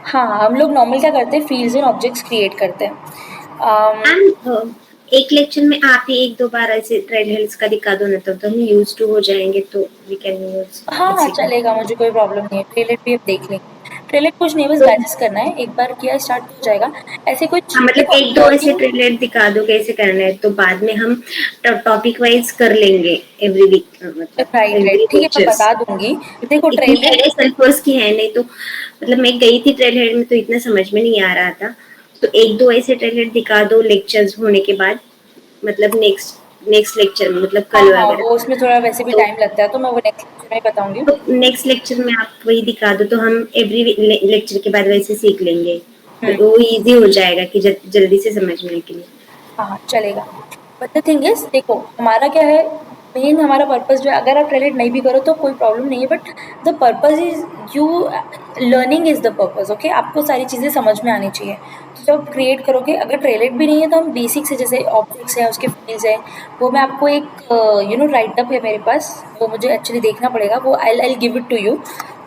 हाँ, हम लोग नॉर्मल क्या करते हैं, फील्ड्स एंड ऑब्जेक्ट्स क्रिएट करते हैं। मैम एक लेक्चर में आप ही 1-2 बार ऐसे ट्रेड हेल्स का दिखा दो ना, तो हम यूज टू हो जाएंगे, तो वी कैन यूज हाँ, इसी का। चलेगा, मुझे कोई प्रॉब्लम नहीं है। ट्रेलेट भी अब देख लेंगे। ट्रेलेट कुछ नहीं, बस तो बैचेस करना है, एक बार किया स्टार्ट हो जाएगा। ऐसे कुछ हाँ, मतलब देखो 1-2 ऐसे लर्निंग। ट्रेडलेट दिखा दो कैसे करना है, तो बाद में हम टॉपिक वाइज कर लेंगे एवरी वीक, मतलब राइट एवरी राइट, ठीक है, मैं लेक्चर्स। बता दूंगी। देखो इतनी ट्रेलेट, एडे सल्फर्स की है नहीं, तो मतलब मैं गई थी ट्रेडलेट में तो इतना समझ में नहीं आ रहा था। तो 1-2 ऐसे ट्रेडलेट दिखा दो लेक्चर्स होने के बाद, मतलब नेक्स्ट नेक्स्ट लेक्चर में, मतलब हाँ कल हाँ, वगैरह। वो उसमें थोड़ा वैसे भी तो टाइम लगता है, तो मैं वो नेक्स्ट लेक्चर में ही बताऊंगी। तो नेक्स्ट लेक्चर में आप वही दिखा दो, तो हम एवरी लेक्चर के बाद वैसे सीख लेंगे, तो वो इजी हो जाएगा कि जल्दी से समझने के लिए। हाँ, चलेगा। बट द थिंग इज़, देखो हमारा क्या है, मेन हमारा पर्पस जो है, अगर आप ट्रेलेट नहीं भी करो तो कोई प्रॉब्लम नहीं है, but the purpose is you, learning is the purpose. Okay, आपको सारी चीज़ें समझ में आनी चाहिए। तो जब क्रिएट करोगे, अगर ट्रेलेट भी नहीं है तो हम बेसिक से, जैसे ऑब्जेक्ट्स हैं, उसके फील्ड्स हैं, वो मैं आपको एक राइट अप है मेरे पास, वो मुझे एक्चुअली देखना पड़ेगा, वो I give it to you.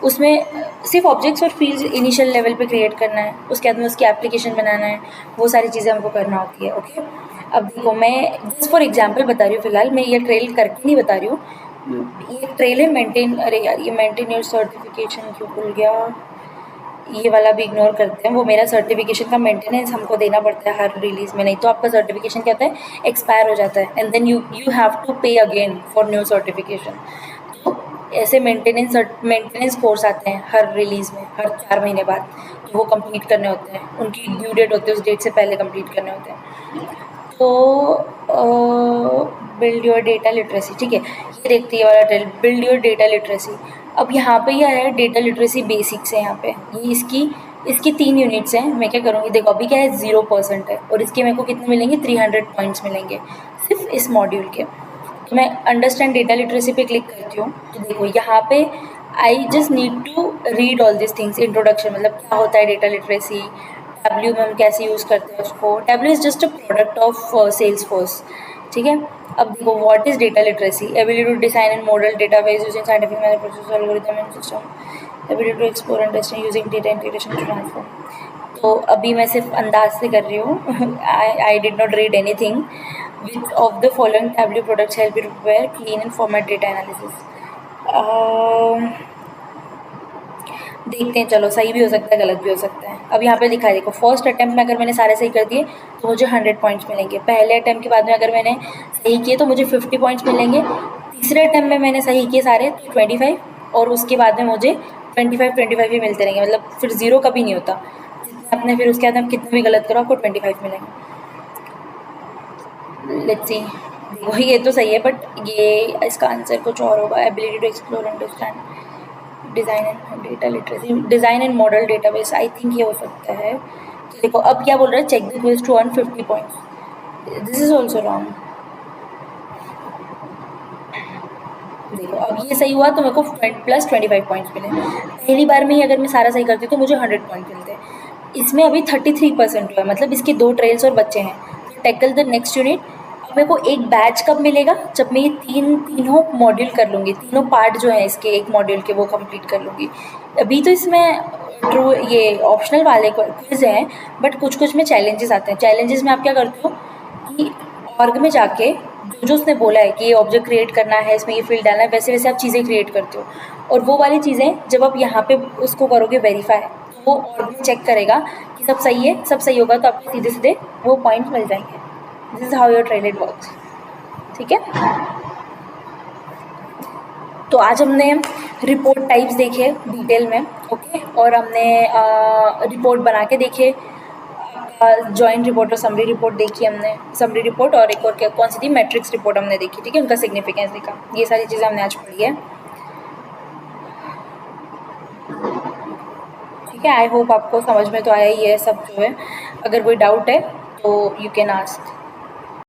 उसमें सिर्फ ऑब्जेक्ट्स और फील्ड्स इनिशियल लेवल पे क्रिएट करना है, उसके बाद में उसकी एप्लीकेशन बनाना है, वो सारी चीज़ें हमको करना होती है। ओके, अब देखो मैं जस्ट फॉर एग्जांपल बता रही हूँ, फिलहाल मैं ये ट्रेल करके नहीं बता रही हूँ। ये ट्रेल है मेंटेन, अरे यार ये मेंटेन योर सर्टिफिकेशन क्यों भूल गया, ये वाला भी इग्नोर करते हैं। वो मेरा सर्टिफिकेशन का मेंटेनेंस हमको देना पड़ता है हर रिलीज में, नहीं तो आपका सर्टिफिकेशन क्या होता है, एक्सपायर हो जाता है, and then you have to pay again for new certification. तो ऐसे मेंटेनेंस कोर्स आते हैं हर रिलीज में, हर 4 महीने बाद, तो वो कंप्लीट करने होते हैं, उनकी ड्यू डेट होती है, उस डेट से पहले कंप्लीट करने होते हैं। तो बिल्ड योर डेटा लिटरेसी, ठीक है, ये देखते हैं वाला tell build your data literacy. अब यहाँ पे यह है डेटा लिटरेसी बेसिक्स है, यहाँ पे ये इसकी 3 यूनिट्स हैं। मैं क्या करूँगी, देखो अभी क्या है 0% है और इसके मेरे को कितने मिलेंगे 300 पॉइंट्स मिलेंगे सिर्फ इस मॉड्यूल के। तो मैं अंडरस्टैंड डेटा लिटरेसी पे क्लिक करती हूँ, तो देखो यहाँ पे I just need to read all this things. Introduction मतलब क्या होता है डेटा लिटरेसी, टैब्ल्यू में हम कैसे यूज़ करते हैं उसको। Tableau is just a product of Salesforce, ठीक है। अब देखो what is data literacy, ability to design and model database using scientific method, process, algorithm and system, ability to explore and test using data integration to transform. तो अभी मैं सिर्फ अंदाज से कर रही हूँ, I did not read anything. Which of the following Tableau products help you to prepare clean and format data analysis? देखते हैं, चलो सही भी हो सकता है गलत भी हो सकता है। अब यहाँ पे लिखा है देखो, फर्स्ट अटैम्प्ट में अगर मैंने सारे सही कर दिए तो मुझे 100 पॉइंट्स मिलेंगे। पहले अटैम्प्ट के बाद में अगर मैंने सही किए तो मुझे 50 पॉइंट्स मिलेंगे। तीसरे अटैम्प्ट में मैंने सही किए सारे तो 25, और उसके बाद में मुझे 25 ही मिलते रहेंगे, मतलब फिर 0 कभी नहीं होता। जितने आपने फिर उसके बाद में कितने भी गलत करो आपको 25 मिलेंगे। लेट्स सी, देखो ये तो सही है बट ये इसका आंसर कुछ और होगा। Ability to explore understand design and data literacy, design and model database, I think ये हो सकता है। तो देखो अब क्या बोल रहा है, check the quiz to earn 50 points, this is also wrong. देखो अब ये सही हुआ तो मेरे को प्लस 25 पॉइंट्स मिले। पहली बार में ही अगर मैं सारा सही करती तो मुझे 100 पॉइंट मिलते। इसमें अभी 33% हुआ है, मतलब इसके 2 ट्रेल्स और बच्चे हैं। Tackle the next unit. अब मेरे को एक बैच कब मिलेगा, जब मैं ये तीनों मॉड्यूल कर लूँगी, तीनों पार्ट जो हैं इसके एक मॉड्यूल के वो कंप्लीट कर लूँगी। अभी तो इसमें ट्रू ये ऑप्शनल वाले क्विज हैं, बट कुछ में चैलेंजेस आते हैं। चैलेंजेस में आप क्या करते हो कि ऑर्ग में जाके जो उसने बोला है कि ये ऑब्जेक्ट क्रिएट करना है, इसमें ये फील्ड डालना है, वैसे वैसे आप चीज़ें क्रिएट करते हो। और वो वाली चीज़ें जब आप यहाँ पे उसको करोगे वेरीफाई, तो वो ऑर्ग में चेक करेगा कि सब सही है। सब सही होगा तो आपको सीधे सीधे वो पॉइंट्स मिल जाएंगे। This is how your traded works, ठीक है। तो आज हमने रिपोर्ट टाइप्स देखे डिटेल में, ओके, और हमने रिपोर्ट बना के देखे। जॉइंट रिपोर्ट और समरी रिपोर्ट देखी हमने, समरी रिपोर्ट और एक और क्या कौन सी थी, मैट्रिक्स रिपोर्ट हमने देखी, ठीक है, उनका सिग्निफिकेंस देखा। ये सारी चीज़ें हमने आज पढ़ी है, ठीक है। आई होप आपको समझ में तो आया ही है सब जो है। अगर कोई डाउट है तो यू कैन आस्क।